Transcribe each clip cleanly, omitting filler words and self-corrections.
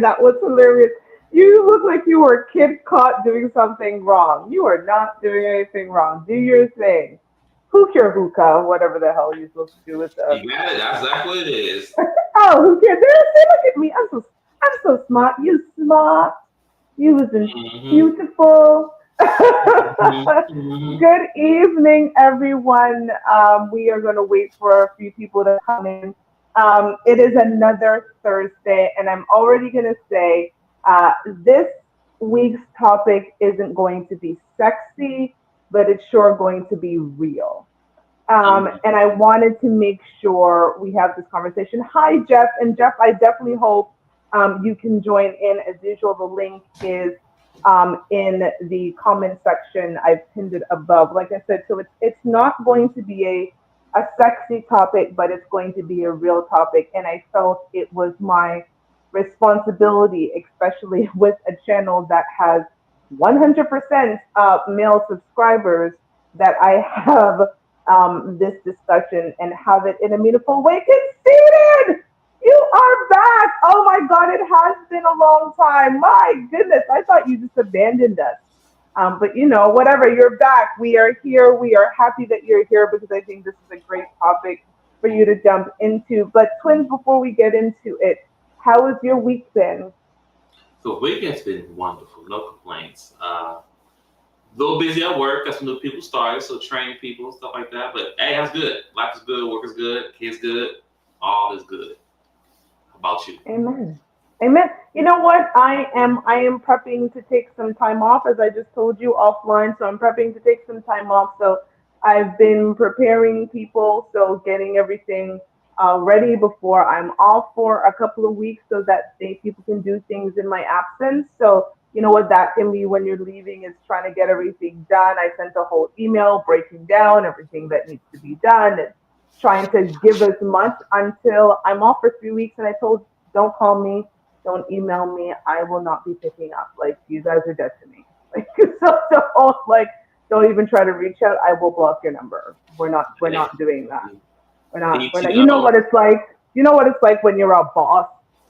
that was hilarious. You look like you were a kid caught doing something wrong. You are not doing anything wrong. Do your thing. Hook your hookah, whatever the hell you're supposed to do with the. You got it. That's exactly what it is. Oh, who cares? They look at me. I'm so smart. You smart. You wasn't Mm-hmm. beautiful. Mm-hmm. Good evening, everyone. We are going to wait for a few people to come in. It is another Thursday, and I'm already going to say this week's topic isn't going to be sexy, but it's sure going to be real. And I wanted to make sure we have this conversation. Hi, Jeff. And Jeff, I definitely hope you can join in. As usual, the link is in the comment section. I've pinned it above. Like I said, so it's not going to be a sexy topic, but it's going to be a real topic. And I felt it was my responsibility, especially with a channel that has 100% male subscribers, that I have this discussion and have it in a meaningful way. Conceded! You are back! Oh my God, it has been a long time. My goodness, I thought you just abandoned us. But whatever, you're back. We are here. We are happy that you're here because I think this is a great topic for you to jump into. But, twins, before we get into it, how has your week been? So weekend's been wonderful. No complaints. A little busy at work. Got some new people started, so training people, stuff like that. But hey, that's good. Life is good. Work is good. Kids good. All is good. How about you? Amen. Amen. You know what? I am prepping to take some time off, as I just told you offline. So I'm prepping to take some time off. So I've been preparing people, so getting everything ready before I'm off for a couple of weeks, so that people can do things in my absence. So you know what that can be when you're leaving, is trying to get everything done. I sent a whole email breaking down everything that needs to be done, and trying to give as much until I'm off for 3 weeks. And I told, don't call me, don't email me. I will not be picking up. Like, you guys are dead to me. Like, so don't even try to reach out. I will block your number. We're not Hey, doing that. We're and not you we're not. too. You know what it's like. You know what it's like when you're a boss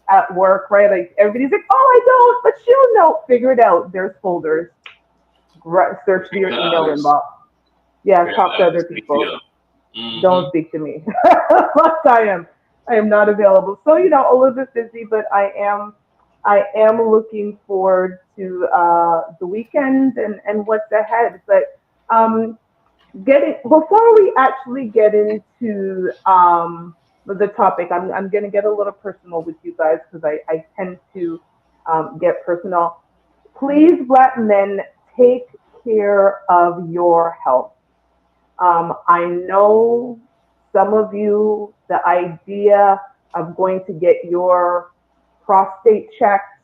at work, right? Like, everybody's like, oh, I don't, but she'll know. Figure it out. There's folders. Search Speak your to email others. inbox. Yeah, Fair talk to enough. other Speak to people. you. Mm-hmm. Don't speak to me. But I am not available. So a little bit busy, but I am looking forward to the weekend and what's ahead. But um, getting before we actually get into the topic, I'm gonna get a little personal with you guys, because I tend to get personal. Please, Black men, take care of your health. I know some of you, the idea of going to get your prostate checked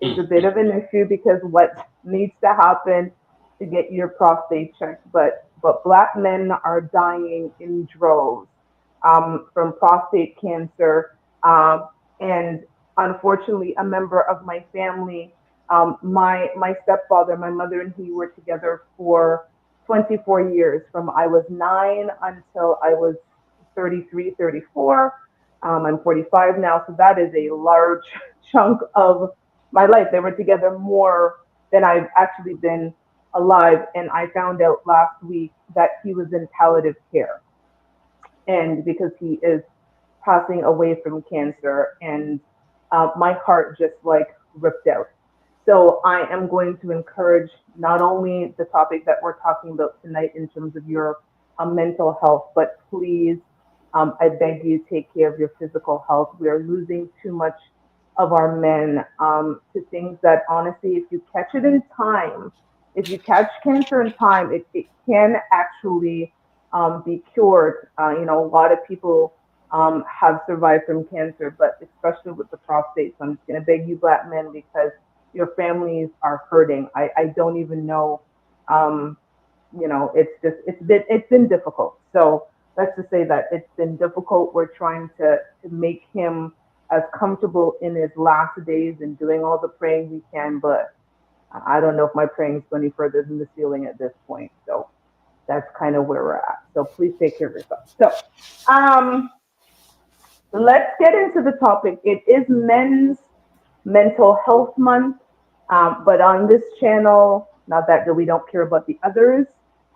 is a bit of an issue, because what needs to happen to get your prostate checked. But Black men are dying in droves from prostate cancer, and unfortunately, a member of my family, my stepfather, my mother and he were together for 24 years, from I was 9 until I was 33, 34. I'm 45 now, so that is a large chunk of my life. They were together more than I've actually been alive. And I found out last week that he was in palliative care. And because he is passing away from cancer, and my heart just like ripped out. So I am going to encourage not only the topic that we're talking about tonight in terms of your mental health, but please, I beg you, take care of your physical health. We are losing too much of our men to things that, honestly, if you catch it in time, if you catch cancer in time, it can actually be cured. A lot of people have survived from cancer, but especially with the prostate. So I'm just going to beg you, Black men, because your families are hurting. I don't even know. Um, it's been difficult. So let's just say that it's been difficult. We're trying to make him as comfortable in his last days and doing all the praying we can, but I don't know if my praying is going any further than the ceiling at this point. So that's kind of where we're at. So please take care of yourself. Um, let's get into the topic. It is Men's Mental Health Month, but on this channel, not that we don't care about the others,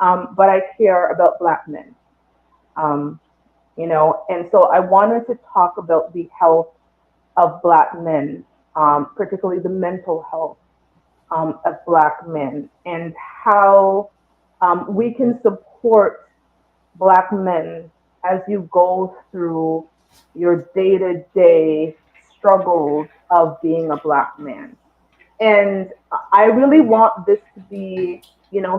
but I care about Black men. Um, and so I wanted to talk about the health of Black men, particularly the mental health of Black men, and how we can support Black men as you go through your day to day struggles of being a Black man. And I really want this to be,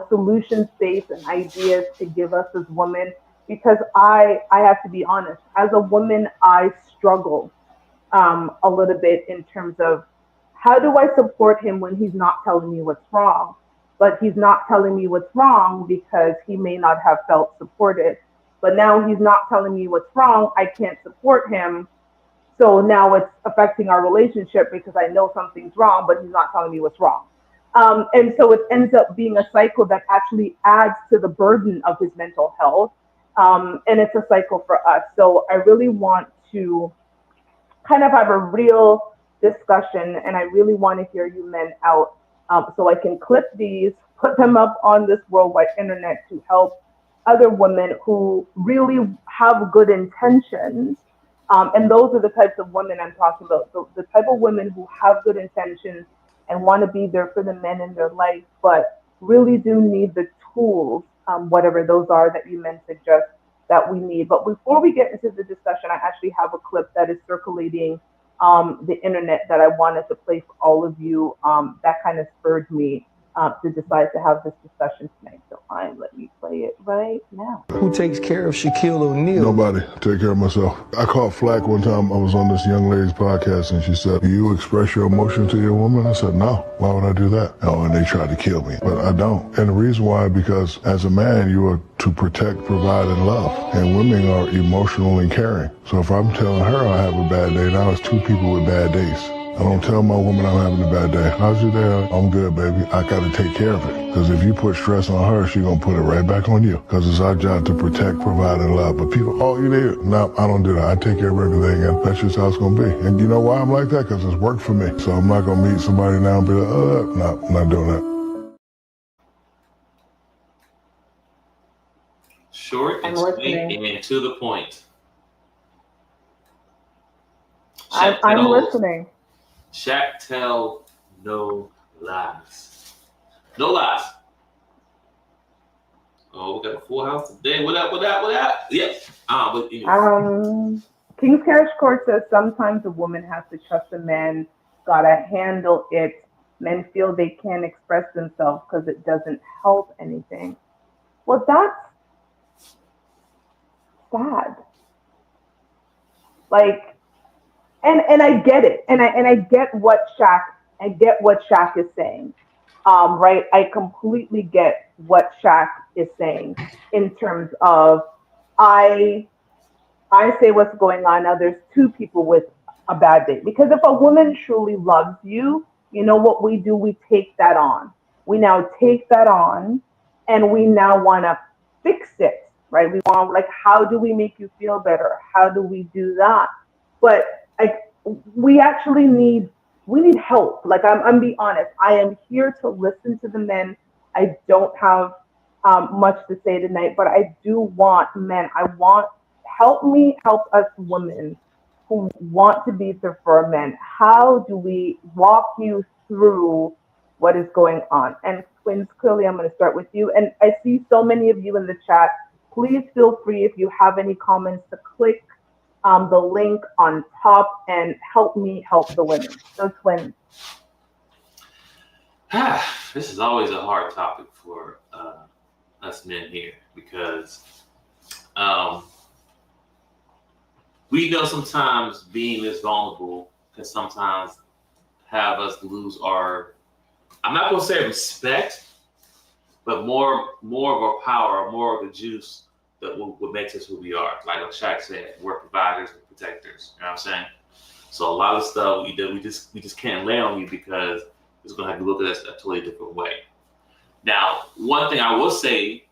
solution space and ideas to give us as women, because I have to be honest, as a woman, I struggle a little bit in terms of how do I support him when he's not telling me what's wrong? But he's not telling me what's wrong because he may not have felt supported. But now he's not telling me what's wrong. I can't support him. So now it's affecting our relationship because I know something's wrong, but he's not telling me what's wrong. And so it ends up being a cycle that actually adds to the burden of his mental health. And it's a cycle for us. So I really want to kind of have a real discussion, and I really want to hear you men out, so I can clip these, put them up on this worldwide internet to help other women who really have good intentions. And those are the types of women I'm talking about. The type of women who have good intentions and want to be there for the men in their life, but really do need the tools, whatever those are that you men suggest that we need. But before we get into the discussion, I actually have a clip that is circulating the internet that I wanted to play for all of you. That kind of spurred me to decide to have this discussion tonight. So let me play it right now. Who takes care of Shaquille O'Neal? Nobody. I take care of myself. I caught flack one time. I was on this young lady's podcast and she said, "Do you express your emotion to your woman?" I said, "No. Why would I do that?" Oh, and they tried to kill me. But I don't. And the reason why, because as a man, you are to protect, provide, and love. And women are emotional and caring. So if I'm telling her I have a bad day, now it's two people with bad days. I don't tell my woman I'm having a bad day. How's your day? I'm good, baby. I gotta take care of it. Because if you put stress on her, she gonna put it right back on you. Because it's our job to protect, provide, and love. But people, oh, you need, no, I don't do that. I take care of everything, and that's just how it's gonna be. And you know why I'm like that? Because it's worked for me. So I'm not gonna meet somebody now and be like, no, I'm not doing that. Short and sweet and to the point. I'm listening. Shaq tell no lies. No lies. Oh, we got a full house today. What up? Yep. But anyway. King's Cash Court says sometimes a woman has to trust a man, gotta handle it. Men feel they can't express themselves because it doesn't help anything. Well, that's sad. Like, and I get it, and I get what Shaq is saying, right? I completely get what Shaq is saying in terms of I say what's going on. Now there's two people with a bad day, because if a woman truly loves you, you know what we do? We take that on. We now take that on, and we now want to fix it, right? We want, like, how do we make you feel better? How do we do that? But like, we actually need help. Like, I'm be honest. I am here to listen to the men. I don't have much to say tonight, but I do want men. I want, help me help us women who want to be there for men. How do we walk you through what is going on? And Twins, clearly I'm going to start with you. And I see so many of you in the chat. Please feel free, if you have any comments, to click the link on top and help me help the women. So Twins. This is always a hard topic for us men here, because we know sometimes being this vulnerable can sometimes have us lose our, I'm not going to say respect, but more of our power, more of the juice that what makes us who we are. Like Shaq said, we're providers and protectors. You know what I'm saying? So a lot of stuff we do, we just can't lay on you, because it's going to have to look at us a totally different way. Now, one thing I will say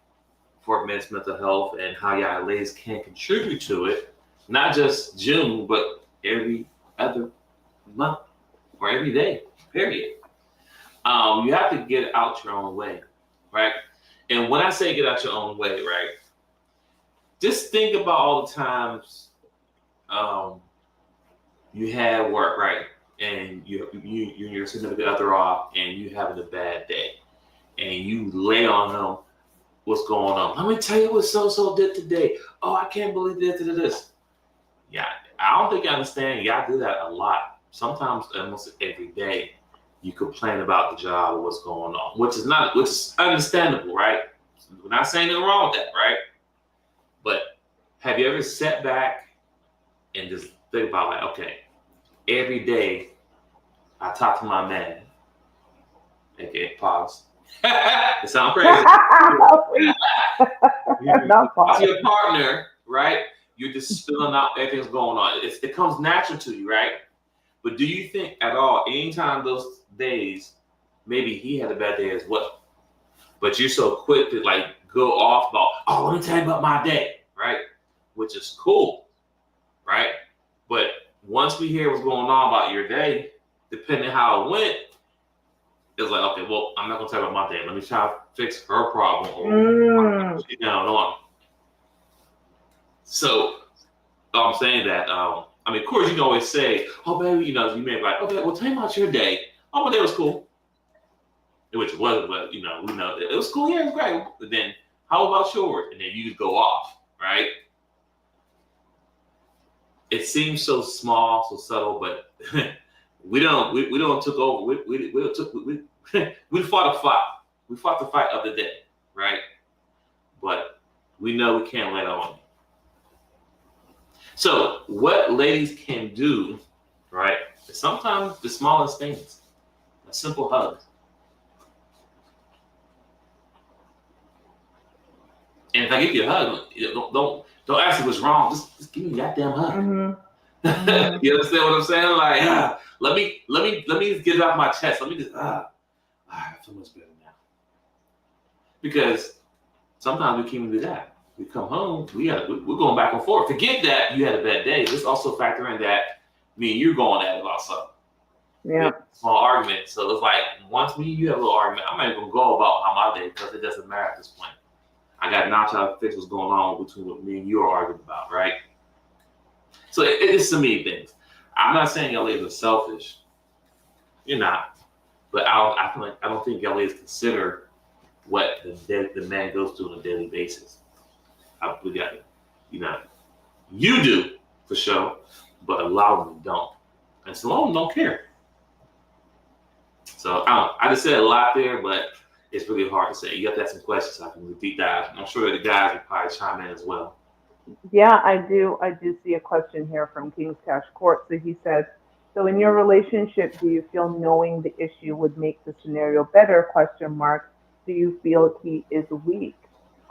for men's mental health and how y'all ladies can contribute to it not just June, but every other month or every day. Period. You have to get out your own way, right? And when I say get out your own way, right, just think about all the times um, you had work, right, and you and your significant other off, and you having a bad day, and you lay on them what's going on. Let me tell you what so did today. Oh, I can't believe this. Yeah, I don't think you understand. Y'all do that a lot. Sometimes almost every day, you complain about the job or what's going on, which is understandable, right? We're not saying nothing wrong with that, right? But have you ever sat back and just think about like, okay, every day I talk to my man, aka pause. It sounds crazy. Please, You not talk to pause. your partner, right? You're just spilling out everything's going on. It comes natural to you, right? But do you think at all, anytime those days, maybe he had a bad day as well, but you're so quick to like go off about, oh, let me tell you about my day, right? Which is cool, right? But once we hear what's going on about your day, depending how it went, it's like, okay, well, I'm not gonna tell you about my day. Let me try to fix her problem or Mm. you know, so I'm saying that. I mean, of course, you can always say, "Oh, baby," you may be like, "Okay, well, tell me about your day." Oh, my day was cool, which it wasn't, but we know it was cool. Yeah, it was great. But then, how about yours? And then you just go off, right? It seems so small, so subtle, but we don't took over. We took we fought a fight. We fought the fight of the day, right? But we know we can't let on. So, what ladies can do, right? Is sometimes the smallest things, a simple hug. And if I give you a hug, don't ask me what's wrong. Just give me a goddamn hug. Mhm. Mhm. You understand what I'm saying? Like, let me just get it off my chest. Let me just I feel much better now. Because sometimes we can't even do that. We come home, we're going back and forth. Forget that you had a bad day. Let's also factor in that me and you're going at it about something. We Yeah. have a small argument. So it's like once me and you have a little argument, I'm not even gonna go about how my day because it doesn't matter at this point. I got not trying to fix what's going on between what me and you are arguing about, right? So it's so many things. I'm not saying y'all ladies are selfish. You're not. But I feel like I don't think y'all ladies consider what the man goes through on a daily basis. We got you know, you do for sure, but a lot of them don't. And some of them don't care. So I just said a lot there, but it's really hard to say. You have to ask some questions so I can deep dive. I'm sure the guys will probably chime in as well. Yeah, I do. I do see a question here from King's Cash Court. So he says, so in your relationship, do you feel knowing the issue would make the scenario better? Question mark. Do you feel he is weak?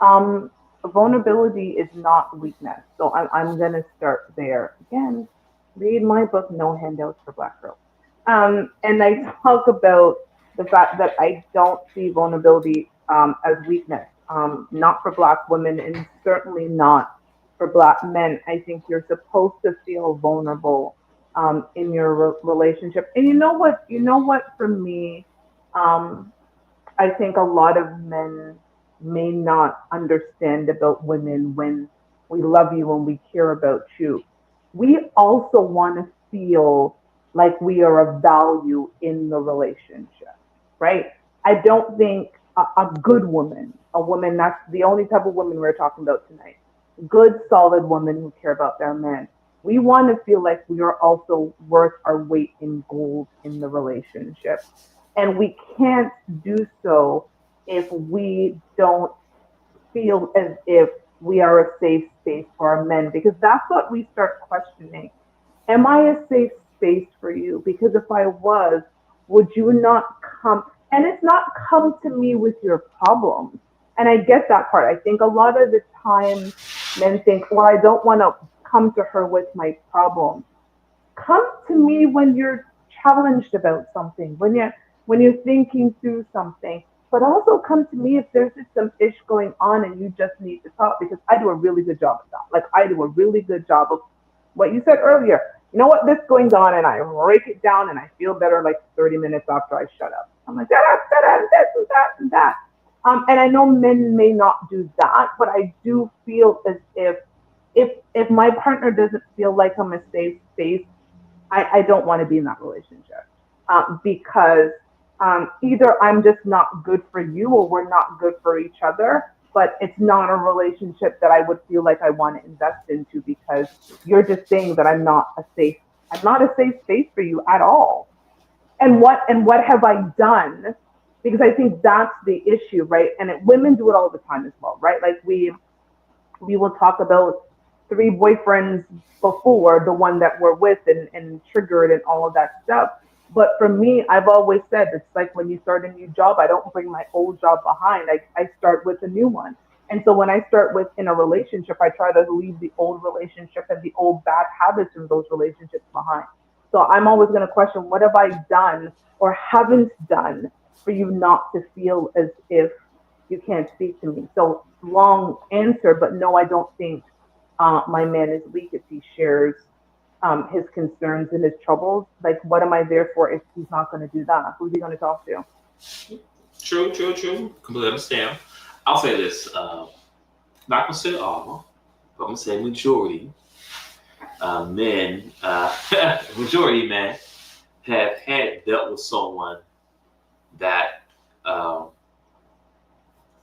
Um, Vulnerability is not weakness. So I'm gonna start there. Again, read my book, No Handouts for Black Girls. And I talk about the fact that I don't see vulnerability as weakness, not for Black women and certainly not for Black men. I think you're supposed to feel vulnerable in your relationship. And you know what? You know what? For me, um, I think a lot of men may not understand about women when we love you and we care about you. We also want to feel like we are of value in the relationship, right? I don't think a good woman, a woman that's the only type of woman we're talking about tonight, good, solid women who care about their men. We want to feel like we are also worth our weight in gold in the relationship. And we can't do so if we don't feel as if we are a safe space for our men, because that's what we start questioning. Am I a safe space for you? Because if I was, would you not come? And it's not come to me with your problems. And I get that part. I think a lot of the time men think, well, I don't want to come to her with my problems. Come to me when you're challenged about something, when you're thinking through something. But also come to me if there's just some ish going on and you just need to talk, because I do a really good job of that. Like I do a really good job of what you said earlier. You know what, this going on, and I break it down, and I feel better like 30 minutes after I shut up. I'm like, this and that and that. And I know men may not do that, but I do feel as if my partner doesn't feel like I'm a safe space, I don't want to be in that relationship because either I'm just not good for you or we're not good for each other. But it's not a relationship that I would feel like I want to invest into because you're just saying that I'm not a safe space for you at all. And what have I done? Because I think that's the issue, right? And women do it all the time as well, right? Like we will talk about three boyfriends before the one that we're with and triggered and all of that stuff. But for me, I've always said it's like when you start a new job, I don't bring my old job behind. I start with a new one. And so when I start with in a relationship, I try to leave the old relationship and the old bad habits in those relationships behind. So I'm always going to question what have I done or haven't done for you not to feel as if you can't speak to me. So long answer, but no, I don't think my man is weak if he shares his concerns and his troubles. Like, what am I there for if he's not going to do that? Who's he going to talk to? True, true, true. Completely understand. I'll say this. Not gonna say all, but I'm gonna say majority men, majority men have had dealt with someone that um,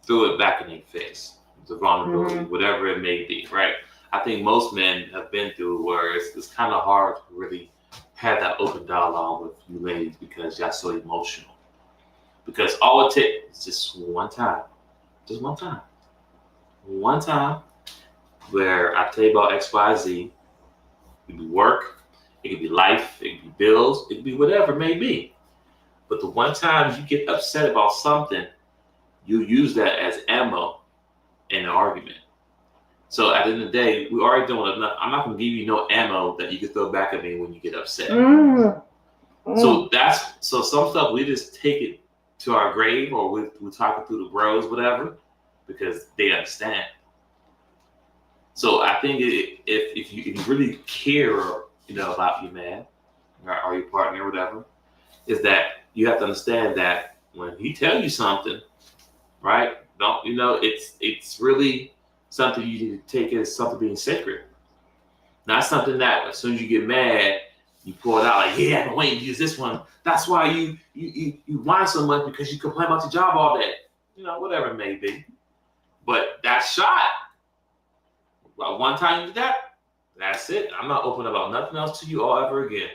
threw it back in their face, the vulnerability, Mm-hmm. whatever it may be, right? I think most men have been through where it's kind of hard to really have that open dialogue with you ladies because y'all so emotional. Because all it takes is just one time where I tell you about X, Y, Z. It could be work, it could be life, it could be bills, it could be whatever it may be. But the one time you get upset about something, you use that as ammo in an argument. So at the end of the day, we already doing enough. I'm not gonna give you no ammo that you can throw back at me when you get upset. Mm, mm. So some stuff we just take it to our grave or we talk it through the bros, whatever, because they understand. So I think if you really care, about your man or your partner or whatever, is that you have to understand that when he tell you something, right? Don't it's really something you need to take as something being sacred, not something that as soon as you get mad, you pull it out like, yeah, I've been waiting to use this one. That's why you whine so much because you complain about your job all day, whatever it may be. But that shot, well, one time you do that, that's it. I'm not open about nothing else to you all ever again.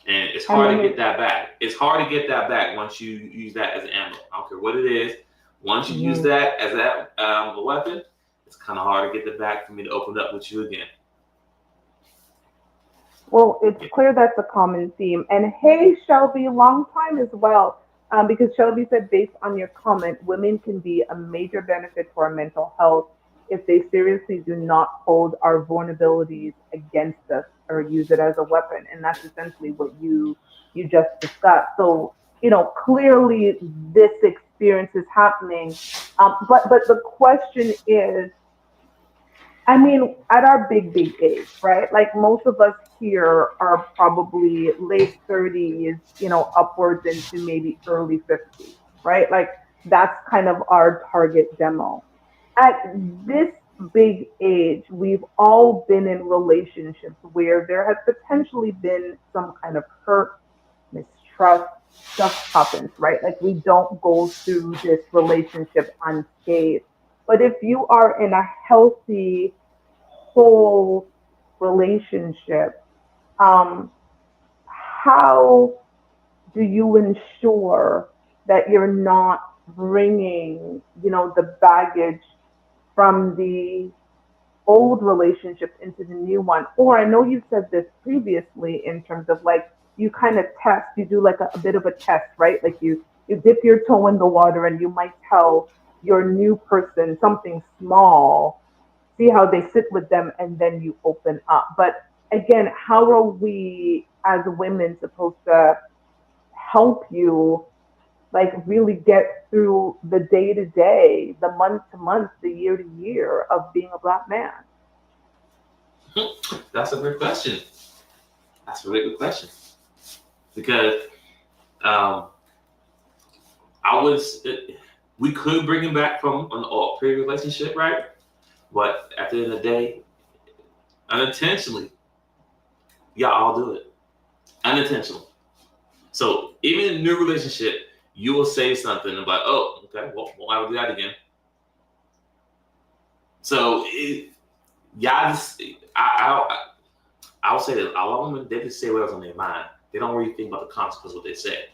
And it's And hard then to get it, that back. It's hard to get that back once you use that as ammo. I don't care what it is. Once you use mhm. that as a weapon, it's kind of hard to get it back for me to open up with you again. Well, it's Yeah. clear that's a common theme. And hey, Shelby, long time as well. Because Shelby said, based on your comment, women can be a major benefit to our mental health if they seriously do not hold our vulnerabilities against us or use it as a weapon. And that's essentially what you just discussed. So, clearly this experience is happening. But the question is, I mean, at our big age, right? Like most of us here are probably late 30s, upwards into maybe early 50s, right? Like that's kind of our target demo. At this big age, we've all been in relationships where there has potentially been some kind of hurt, mistrust, stuff happens, right? Like we don't go through this relationship unscathed. But if you are in a healthy, whole relationship, um, how do you ensure that you're not bringing, the baggage from the old relationship into the new one? Or I know you said this previously in terms of like you kind of test, you do like a bit of a test, right? Like you dip your toe in the water and you might tell your new person something small, see how they sit with them, and then you open up. But again, how are we as women supposed to help you like really get through the day to day, the month to month, the year to year of being a black man? That's a great question. That's a really good question because um, I was we could bring him back from an previous relationship, right? But at the end of the day, unintentionally, y'all all do it unintentionally. So even in a new relationship, you will say something about, "Oh, okay, well, won't ever do that again." So y'all just, I would say that a lot of women, they just say whatever's on their mind. They don't really think about the consequence of what they say.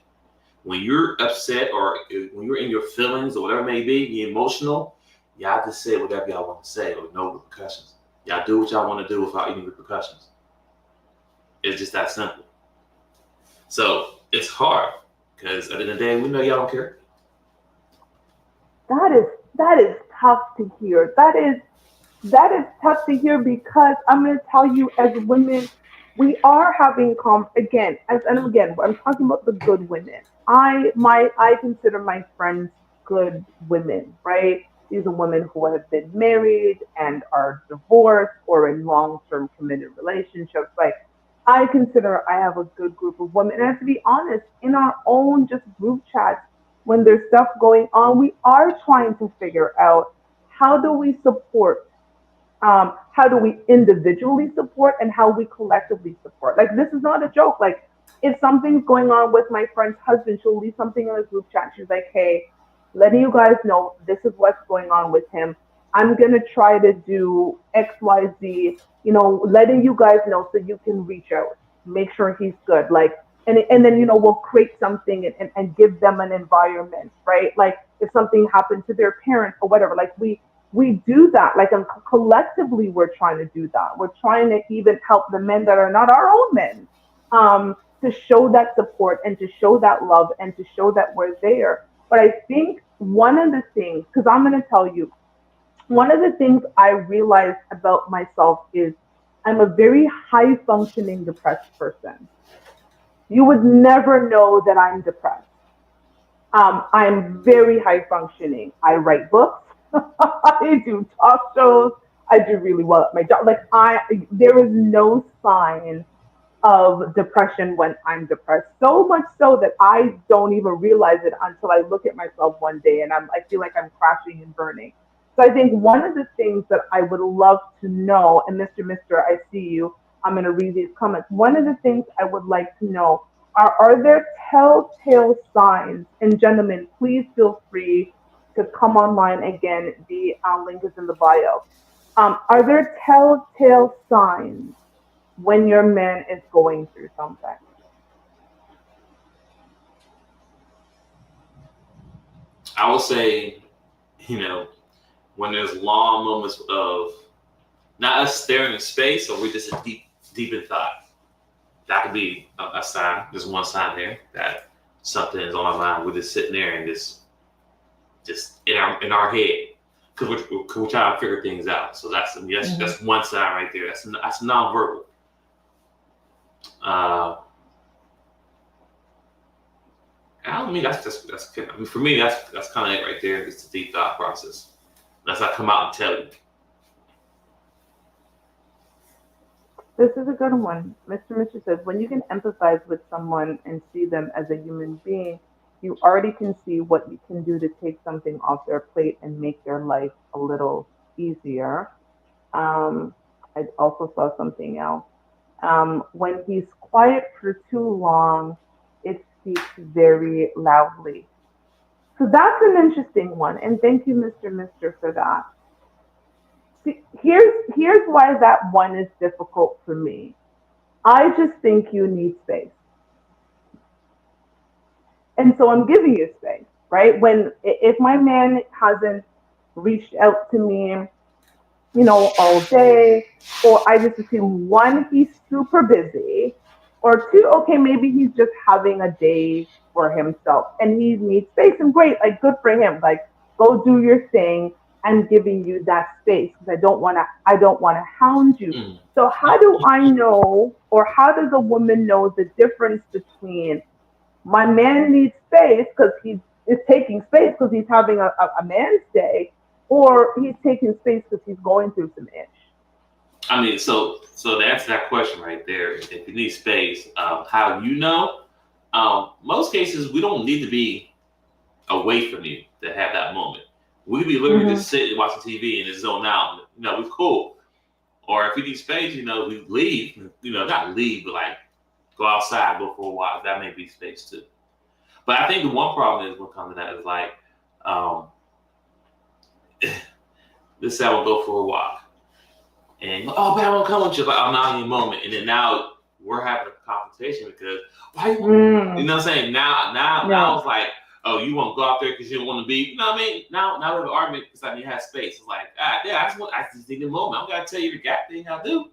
When you're upset or when you're in your feelings or whatever it may be, you're emotional, y'all just say whatever y'all want to say with no repercussions. Y'all do what y'all want to do without any repercussions. It's just that simple. So it's hard because at the end of the day, we know y'all don't care. That is that is tough to hear. That is tough to hear because I'm going to tell you, as women, we are having again, as and again, I'm talking about the good women. I consider my friends good women, right? These are women who have been married and are divorced or in long-term committed relationships. Like, I consider I have a good group of women. And to be honest, in our own just group chats, when there's stuff going on, we are trying to figure out how do we support, how do we individually support, and how we collectively support. Like, this is not a joke. Like, if something's going on with my friend's husband, she'll leave something in the group chat. She's like, "Hey, letting you guys know this is what's going on with him. I'm gonna try to do XYZ, letting you guys know so you can reach out, make sure he's good." Like, and then we'll create something and give them an environment, right? Like, if something happened to their parents or whatever, like we do that. Like, collectively, we're trying to do that. We're trying to even help the men that are not our own men, to show that support and to show that love and to show that we're there. But I think one of the things, because I'm going to tell you, one of the things I realized about myself is I'm a very high functioning depressed person. You would never know that I'm depressed. I'm very high functioning. I write books. I do talk shows. I do really well at my job. Like, there is no sign of depression when I'm depressed. So much so that I don't even realize it until I look at myself one day and I feel like I'm crashing and burning. So I think one of the things that I would love to know, and Mr. I see you. I'm going to read these comments. One of the things I would like to know are there telltale signs? And gentlemen, please feel free to come online again. The link is in the bio. Are there telltale signs when your man is going through something? I would say, you know, when there's long moments of not us staring in space or we just deep in thought. That could be a sign. There's one sign there that something is on our mind. We're just sitting there and just in our head because we're trying to figure things out. So that's one sign right there. That's nonverbal. Uh, I don't mean that's I mean, for me that's kind of it right there. It's the deep thought process. Unless I come out and tell you. This is a good one. Mr. says, when you can empathize with someone and see them as a human being, you already can see what you can do to take something off their plate and make their life a little easier. Um, I also saw something else. When he's quiet for too long, it speaks very loudly. So that's an interesting one. And thank you, Mr. for that. See, here's why that one is difficult for me. I just think you need space. And so I'm giving you space, right? If my man hasn't reached out to me, all day, or I just assume, one, he's super busy, or two, okay, maybe he's just having a day for himself and he needs space, and great, like, good for him. Like, go do your thing. I'm giving you that space because I don't want to hound you. Mm. So how do I know, or how does a woman know the difference between my man needs space because he's is taking space because he's having a man's day, or he's taking space because he's going through some ish? I mean, so to answer that question right there, if you need space, how you know? Most cases we don't need to be away from you to have that moment. We could be literally Hmm. just sitting watching TV and just zone out. You know, we're cool. Or if we need space, you know, we leave. You know, not leave, but like go outside, go for a walk. That may be space too. But I think the one problem is when it comes to that is like, um, let's say I will go for a walk. And oh, but I won't come with you. Like, I'm not in your moment. And then now we're having a conversation because why you, you Mm. know what I'm saying? Now Yeah. it's like, oh, you won't go out there because you don't want to be, you know what I mean? Now we have an argument because I need to have space. It's like, yeah, I just need the moment. I don't gotta tell you the gap thing I do.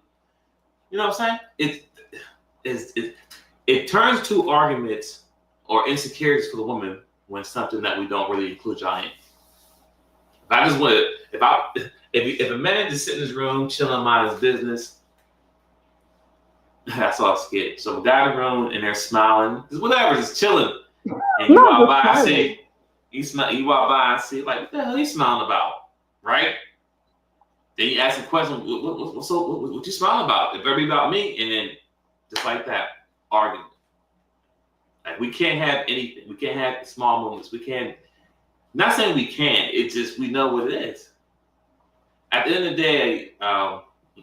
You know what I'm saying? It turns to arguments or insecurities for the woman when something that we don't really include y'all in. If I just want to, if a man just sitting in his room chilling, mind his business, that's all I get. So a guy in the room and they're smiling, just whatever, just chilling, and you Not walk just by and smiling. see, you walk by and see, like, what the hell are you smiling about, right? Then you ask the question, what you smiling about? It better be about me, and then just like that, argument. Like we can't have anything. We can't have small moments. We can't. Not saying we can. It's just we know what it is. At the end of the day,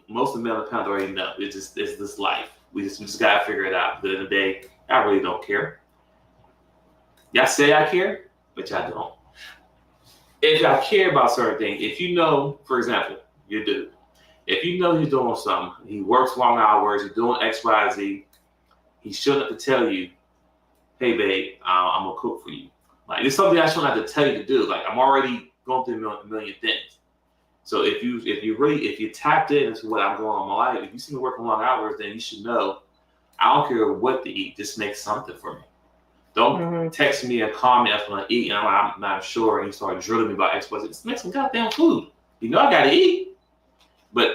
most of the men on the panel already know. It's this life. We just gotta figure it out. At the end of the day, I really don't care. Y'all say I care, but y'all don't. If y'all care about certain things, if you know, for example, you do. If you know he's doing something, he works long hours, he's doing X, Y, Z, he shouldn't have to tell you, hey babe, I'm gonna cook for you. Like it's something I shouldn't have to tell you to do. Like I'm already going through a million things. So if you tapped into what I'm going on in my life, if you see me working long hours, then you should know I don't care what to eat. Just make something for me. Don't Hmm. text me and call me after I eat and I'm not sure and you start drilling me about X, Y, Z. Just make some goddamn food. You know I gotta eat, but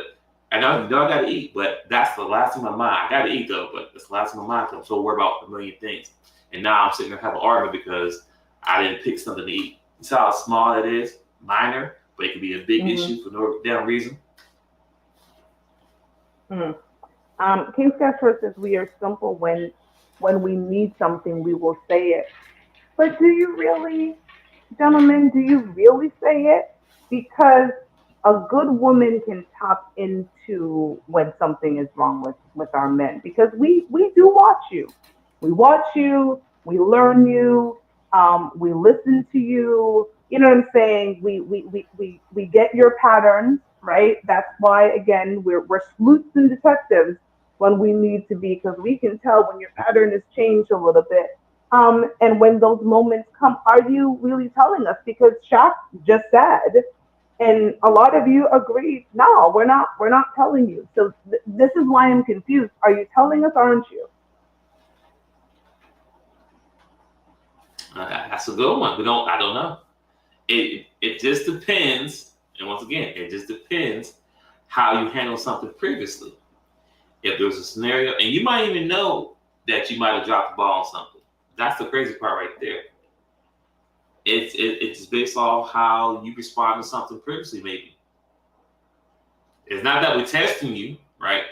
I know you know I gotta eat, but that's the last in my mind. I gotta eat though, but that's the last in my mind because I'm so worried about a million things. And now I'm sitting there having an argument because I didn't pick something to eat. You see how small it is, minor, but it could be a big Hmm. issue for no damn reason. Mm. King Sketchers says we are simple when we need something, we will say it. But do you really, gentlemen, do you really say it? Because a good woman can tap into when something is wrong with our men. Because we do watch you. We watch you, we learn you, we listen to you. You know what I'm saying? We get your patterns, right? That's why again we're sleuths and detectives when we need to be, because we can tell when your pattern has changed a little bit. And when those moments come, are you really telling us? Because Shaq just said, and a lot of you agreed, no, we're not telling you. So this is why I'm confused. Are you telling us, aren't you? That's a good one. I don't know. It just depends, and once again, it just depends how you handle something previously. If there was a scenario, and you might even know that you might have dropped the ball on something. That's the crazy part right there. It's based off how you respond to something previously, maybe. It's not that we're testing you, right?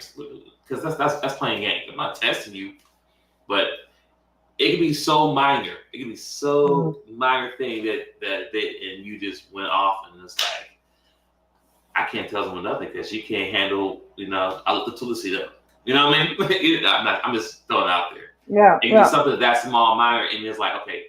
Because that's playing games. I'm not testing you, but it can be so minor. It can be Mm-hmm. so minor thing that and you just went off and it's like I can't tell someone nothing because she can't handle. You know, I look the toilet seat up. You know what I mean? I'm just throwing it out there. Yeah, It can be yeah. something that small, minor, and it's like okay,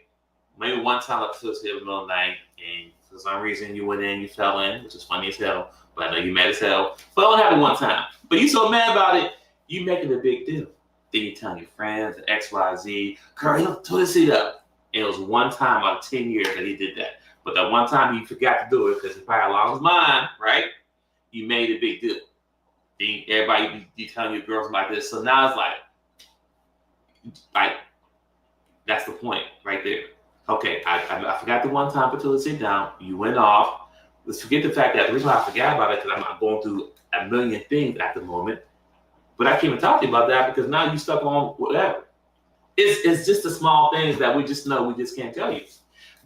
maybe one time I took it in the middle of the night, and for some reason you went in, you fell in, which is funny as hell. But I know you mad as hell. But it only happened one time. But you so mad about it, you make it a big deal. Then you telling your friends X, Y, Z, girl, you toilet seat up. And it was one time out of 10 years that he did that. But that one time he forgot to do it because he probably lost his mind, right? You made a big deal. Then everybody be telling your girls like this. So now it's like that's the point right there. Okay, I forgot the one time until to sit down. You went off. Let's forget the fact that the reason why I forgot about it because I'm not going through a million things at the moment. But I can't even talk to you about that because now you stuck on whatever. It's just the small things that we just know we just can't tell you.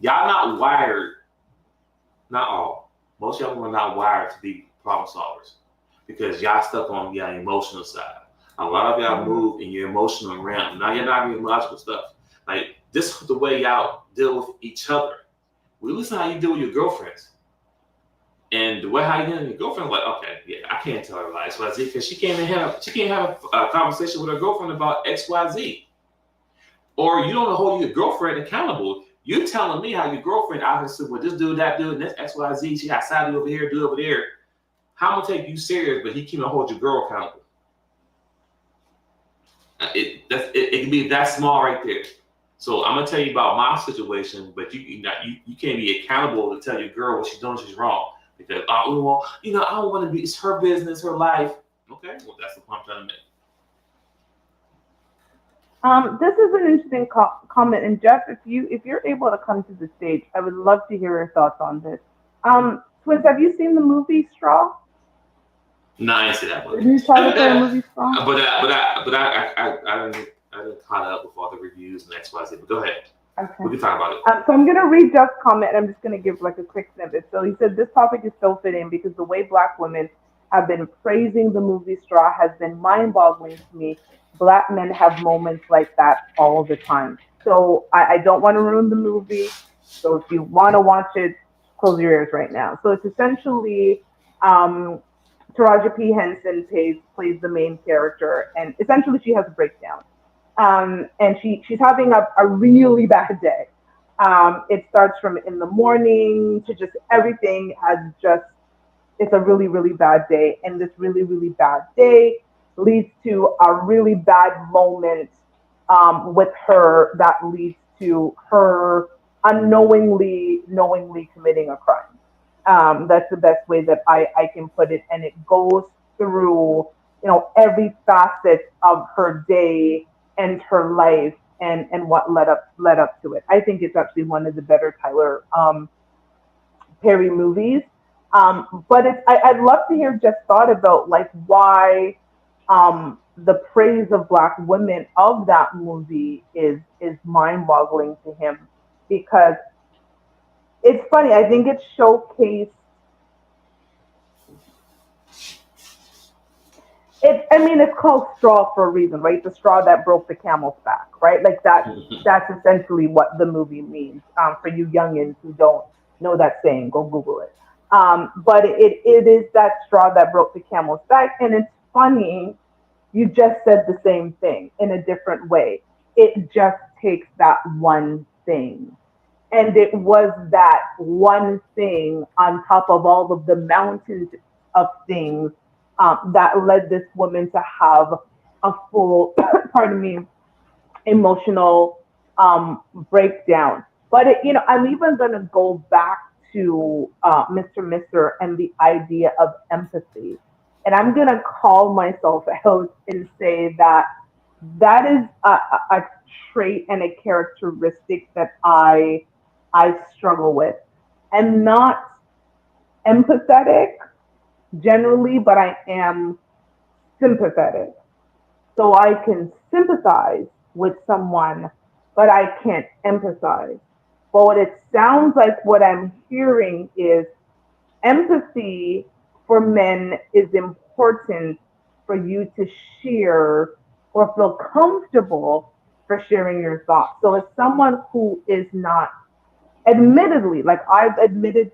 Y'all not wired, not all. Most of y'all are not wired to be problem solvers. because y'all stuck on your emotional side. A lot of y'all move in your emotional realm. Now you're not even logical stuff. Like this is the way y'all deal with each other. We listen to how you deal with your girlfriends. And the way how you deal with your girlfriend, like, okay, yeah, I can't tell her like XYZ because she can't have a conversation with her girlfriend about XYZ. Or you don't hold your girlfriend accountable. You telling me how your girlfriend obviously with this dude, that dude, and this XYZ, she got side over here, do over there. How I'm gonna take you serious, but he can't hold your girl accountable. It can be that small right there. So I'm gonna tell you about my situation, but you can't be accountable to tell your girl what she's doing, she's wrong. Because well, I don't want to be. It's her business, her life. Okay, well that's the point I'm trying to make. This is an interesting comment, and Jeff, if you're able to come to the stage, I would love to hear your thoughts on this. Twins, have you seen the movie Straw? No, I didn't see that The movie. new Tyler Perry movie Straw? I didn't caught up with all the reviews and XYZ. But go ahead. Okay. We can talk about it. So I'm going to read Jeff's comment, and I'm just going to give like a quick snippet. So he said, this topic is so fitting because the way Black women have been praising the movie Straw has been mind-boggling to me. Black men have moments like that all the time. So I don't want to ruin the movie. So if you want to watch it, close your ears right now. So it's essentially Taraji P. Henson plays the main character, and essentially she has a breakdown. And she's having a really bad day. It starts from in the morning to just everything has just, it's a really, really bad day. And this really, really bad day leads to a really bad moment with her that leads to her knowingly committing a crime. That's the best way that I can put it. And it goes through, every facet of her day and her life and what led up to it. I think it's actually one of the better Tyler Perry movies. But I'd love to hear Jeff's thought about like why the praise of Black women of that movie is mind-boggling to him because it's funny. I think it showcased. It's called Straw for a reason, right? The straw that broke the camel's back, right? Like that's essentially what the movie means. For you youngins who don't know that saying, go Google it. But it is that straw that broke the camel's back, and it's funny. You just said the same thing in a different way. It just takes that one thing. And it was that one thing on top of all of the mountains of things that led this woman to have a full, pardon me, emotional breakdown. But I'm even going to go back to Mr. and the idea of empathy, and I'm going to call myself out and say that that is a trait and a characteristic that I struggle with. I'm not empathetic generally, but I am sympathetic. So I can sympathize with someone, but I can't empathize. But what it sounds like what I'm hearing is empathy for men is important for you to share or feel comfortable for sharing your thoughts. So as someone who is not, admittedly, like I've admitted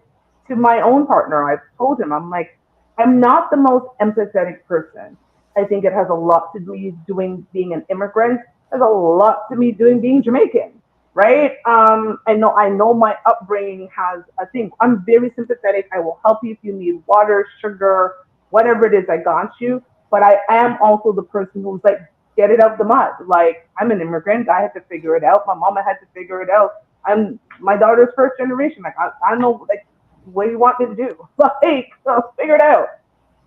to my own partner, I've told him, I'm like, I'm not the most empathetic person. I think it has a lot to do doing being an immigrant. Has a lot to me doing being Jamaican, right? I know my upbringing has a thing. I'm very sympathetic. I will help you if you need water, sugar, whatever it is. I got you. But I am also the person who's like, get it out the mud. Like I'm an immigrant. I had to figure it out. My mama had to figure it out. I'm my daughter's first generation. Like I know like what do you want me to do? Like so figure it out.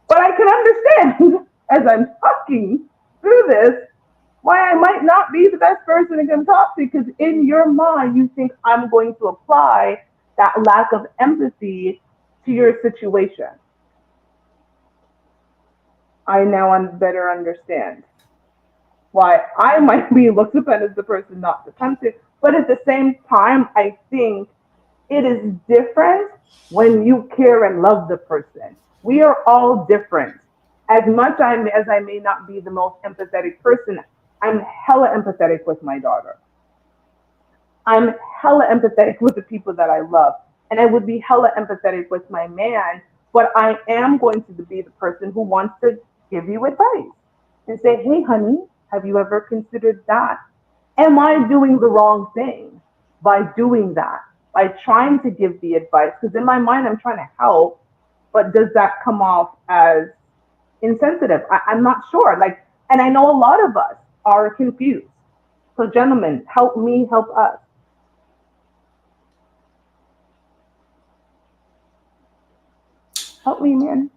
But I can understand as I'm talking through this why I might not be the best person to come talk to because in your mind you think I'm going to apply that lack of empathy to your situation. I now better understand why I might be looked upon as the person not to come to. But at the same time, I think it is different when you care and love the person. We are all different. as much as I may not be the most empathetic person, I'm hella empathetic with my daughter. I'm hella empathetic with the people that I love. And I would be hella empathetic with my man, but I am going to be the person who wants to give you advice and say, hey, honey, have you ever considered that? Am I doing the wrong thing by doing that? By trying to give the advice? Because in my mind, I'm trying to help, but does that come off as insensitive? I'm not sure. Like, and I know a lot of us are confused. So, gentlemen, help me, help us. Help me, man.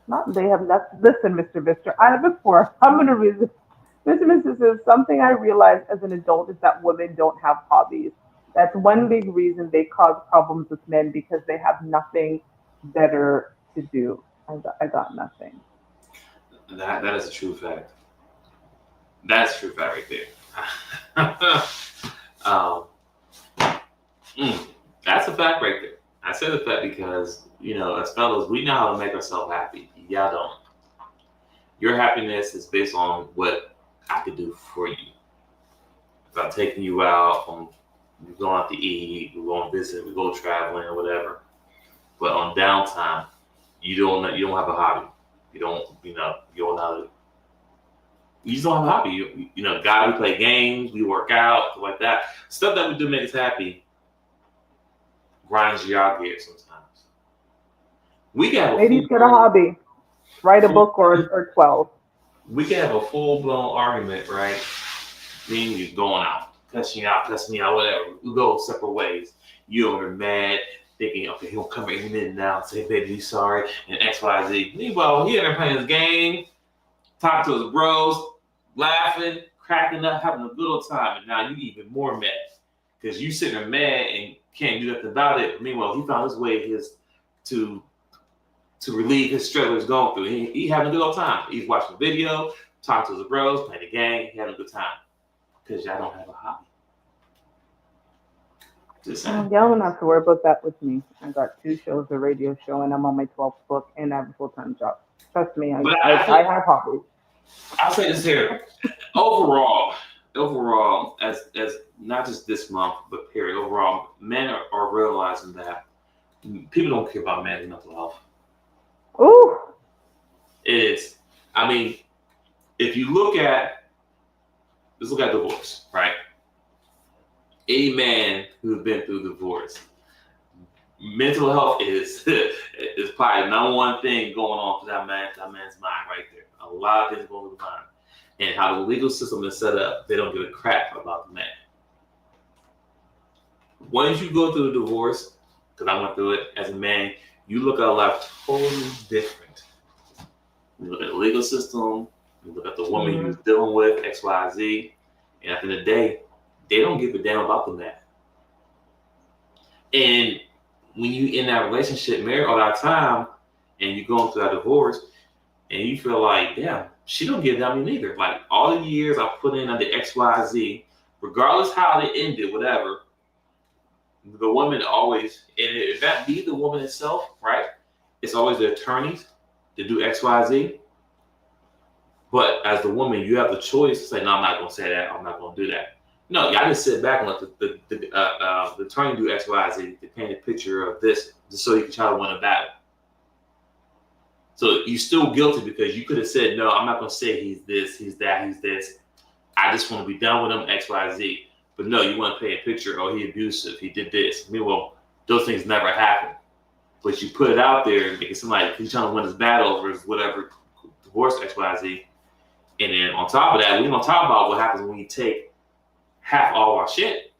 Not they have left. Listen, Mr. I have before. I'm going to read this. Mr. Says something I realized as an adult is that women don't have hobbies. That's one big reason they cause problems with men because they have nothing better to do. I got nothing. That is a true fact. That's a true fact right there. um, that's a fact right there. I said the fact because, as fellas, we know how to make ourselves happy. Y'all don't. Your happiness is based on what I could do for you. If I'm taking you out, we're going out to eat, we're going to visit, we go traveling or whatever. But on downtime, you don't have a hobby. You don't you just don't have a hobby. God, we play games, we work out, stuff like that. Stuff that we do make us happy grinds your gears sometimes. We can have Ladies get a hobby. Write a book or 12. We can have a full-blown argument, right? Meaning you're going out, cussing me out, whatever. We go separate ways. You're mad, thinking, okay, he'll come in a minute now and say, baby, he's sorry, and X, Y, Z. Meanwhile, he in there playing his game, talking to his bros, laughing, cracking up, having a good old time, and now you even more mad because you sitting there mad and can't do nothing about it. Meanwhile, he found his way to relieve his struggle he's going through. He having a good old time. He's watching a video, talking to his bros, playing the game, he having a good time because y'all don't have a hobby. Just saying. Y'all don't have to worry about that with me. I got 2 shows, a radio show, and I'm on my 12th book, and I have a full-time job. Trust me, I have hobbies. I'll say this here. Overall, as not just this month, but period, overall, men are realizing that people don't care about men's mental health. Ooh. It is. I mean, if you let's look at divorce, right? Any man who's been through divorce, mental health is probably the number one thing going on for that man's mind right there. A lot of things going through the mind. And how the legal system is set up, they don't give a crap about the man. Once you go through a divorce, because I went through it as a man, you look at life totally different. You look at the legal system, you look at the woman you're dealing with, X, Y, Z, and at the end of the day, they don't give a damn about the man. And when you in that relationship, married all that time, and you're going through that divorce, and you feel like, damn, she don't give a damn neither. Like all the years I put in under X, Y, Z, regardless how they ended, whatever, the woman always, and if that be the woman itself, right? It's always the attorneys to do X, Y, Z. But as the woman, you have the choice to say, no, I'm not going to say that. I'm not going to do that. No, y'all just sit back and let the attorney do X, Y, Z to paint a picture of this, just so you can try to win a battle. So you're still guilty because you could have said, no, I'm not going to say he's this, he's that, he's this. I just want to be done with him, X, Y, Z. But no, you want to paint a picture, oh, he abusive, he did this. Meanwhile, those things never happen. But you put it out there and make it seem like he's trying to win his battle over his whatever, divorce, X, Y, Z. And then on top of that, we're going to talk about what happens when you take half all our shit,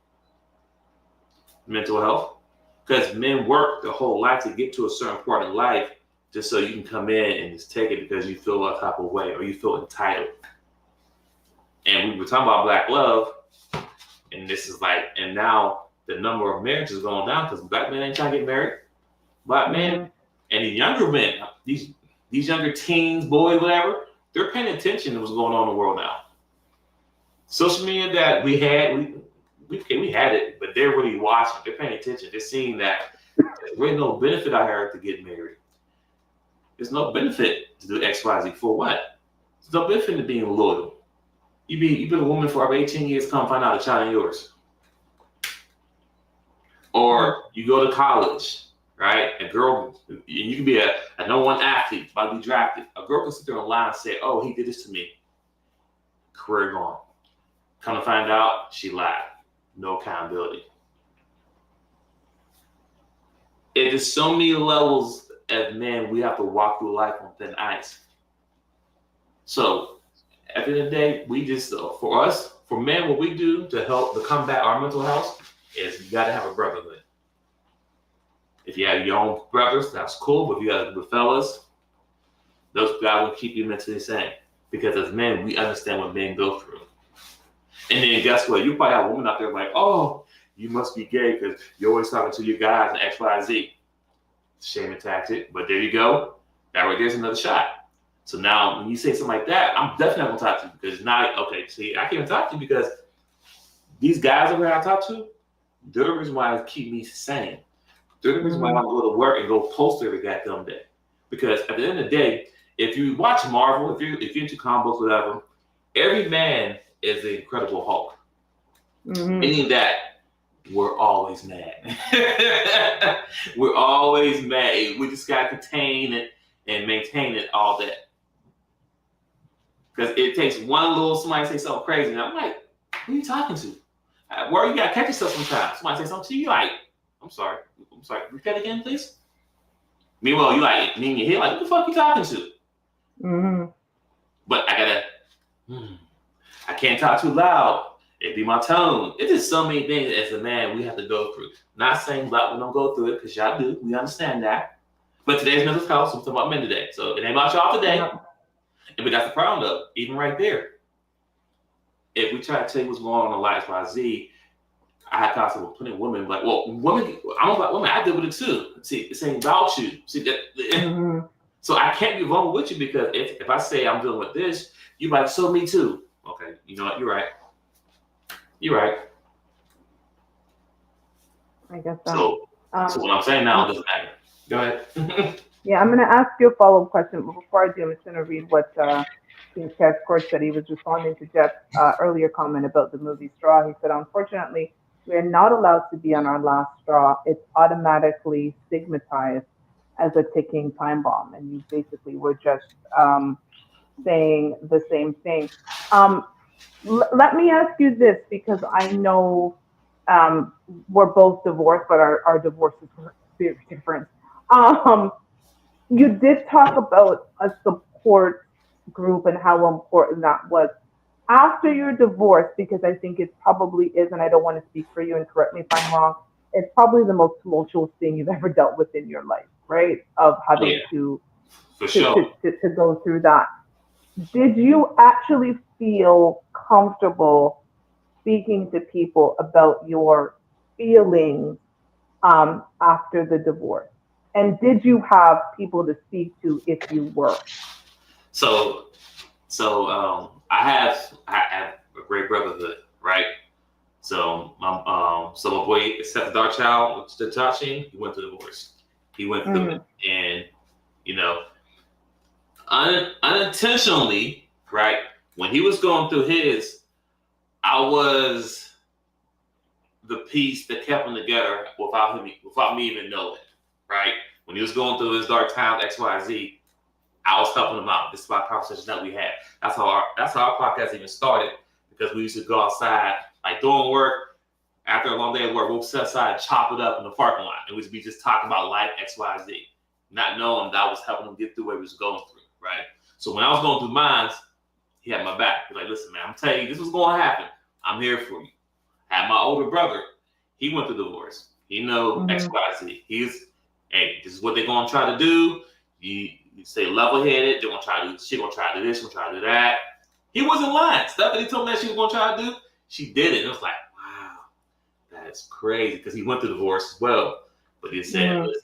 mental health. Because men work their whole life to get to a certain part in life just so you can come in and just take it because you feel a type of way or you feel entitled. And we were talking about black love, and this is like, and now the number of marriages is going down because black men ain't trying to get married. Black men and these younger men, these younger teens, boys, whatever, they're paying attention to what's going on in the world now. Social media that we had it, but they're really watching. They're paying attention. They're seeing that there's really no benefit out here to get married. There's no benefit to do X, Y, Z for what? There's no benefit to being loyal. You've been a woman for over 18 years, come find out a child ain't yours. Or you go to college, right? A girl, you can be a number one athlete, about to be drafted. A girl can sit there and lie and say, oh, he did this to me. Career gone. Come to find out, she lied. No accountability. It is so many levels as men, we have to walk through life on thin ice. So at the end of the day, we just, for us, for men, what we do to help to combat our mental health is you got to have a brotherhood. If you have your own brothers, that's cool. But if you got a group of fellas, those guys will keep you mentally sane. Because as men, we understand what men go through. And then guess what? You probably have a woman out there like, oh, you must be gay because you're always talking to your guys and X, Y, Z. Shame and tactic. But there you go. That right there's another shot. So now when you say something like that, I'm definitely not going to talk to you because now, okay, see, I can't even talk to you because these guys over here I talk to, they're the reason why they keep me sane. They're the reason why I go to work and go post every goddamn day. Because at the end of the day, if you watch Marvel, if you're into comic books, whatever, every man is the Incredible Hulk. Meaning that we're always mad. We're always mad. We just got to contain it and maintain it all day. Because it takes one little somebody say something crazy, and I'm like, who are you talking to? Where you got to catch yourself sometimes. Somebody say something to you, like, I'm sorry. Repeat again, please. Meanwhile, you like, me in your head, like, who the fuck you talking to? But I can't talk too loud. It'd be my tone. It's just so many things as a man we have to go through. Not saying black women don't go through it, because y'all do. We understand that. But today's mental health, so we're talking about men today. So it ain't about y'all today. And but that's the problem, though. Even right there. If we try to tell you what's going on in life, Y, Z, I had contact with plenty of women, like, well, women, I'm about women, I deal with it too. See, it's ain't about you. See that so I can't be vulnerable with you because if I say I'm dealing with this, you're like, so me too. Okay, you know what? You're right. You're right. I guess so what I'm saying now doesn't matter. Go ahead. Yeah, I'm going to ask you a follow-up question, but before I do, I'm just going to read what King Cash Court said. He was responding to Jeff's earlier comment about the movie Straw. He said, unfortunately, we are not allowed to be on our last straw. It's automatically stigmatized as a ticking time bomb. And you basically were just saying the same thing. Let me ask you this, because I know we're both divorced, but our divorces were very different. You did talk about a support group and how important that was. After your divorce, because I think it probably is, and I don't want to speak for you and correct me if I'm wrong, it's probably the most tumultuous thing you've ever dealt with in your life, right? Of having to go through that. Did you actually feel comfortable speaking to people about your feelings after the divorce? And did you have people to speak to if you were? So I have a great brotherhood, right? So my boy, except the dark child, the Tachi, he went through divorce. He went through it, and you know, unintentionally, right? When he was going through his, I was the piece that kept him together without me even knowing, right? When he was going through his dark times, X, Y, Z, I was helping him out. This is about conversations that we had. That's how our podcast even started, because we used to go outside, like doing work. After a long day of work, we'll sit outside and chop it up in the parking lot, and we'd be just talking about life, X, Y, Z, not knowing that I was helping him get through what he was going through, right? So when I was going through mine, he had my back. He's like, listen, man, I'm telling you, this was going to happen. I'm here for you. I had my older brother. He went through divorce. He knows X, Y, Z. Hey, this is what they're going to try to do. You stay level-headed. They're going to try to do, she going to try to do this, she's going to try to do that. He wasn't lying. Stuff that he told me that she was going to try to do, she did it. And it was like, wow, that's crazy, because he went through divorce as well. But he said, listen.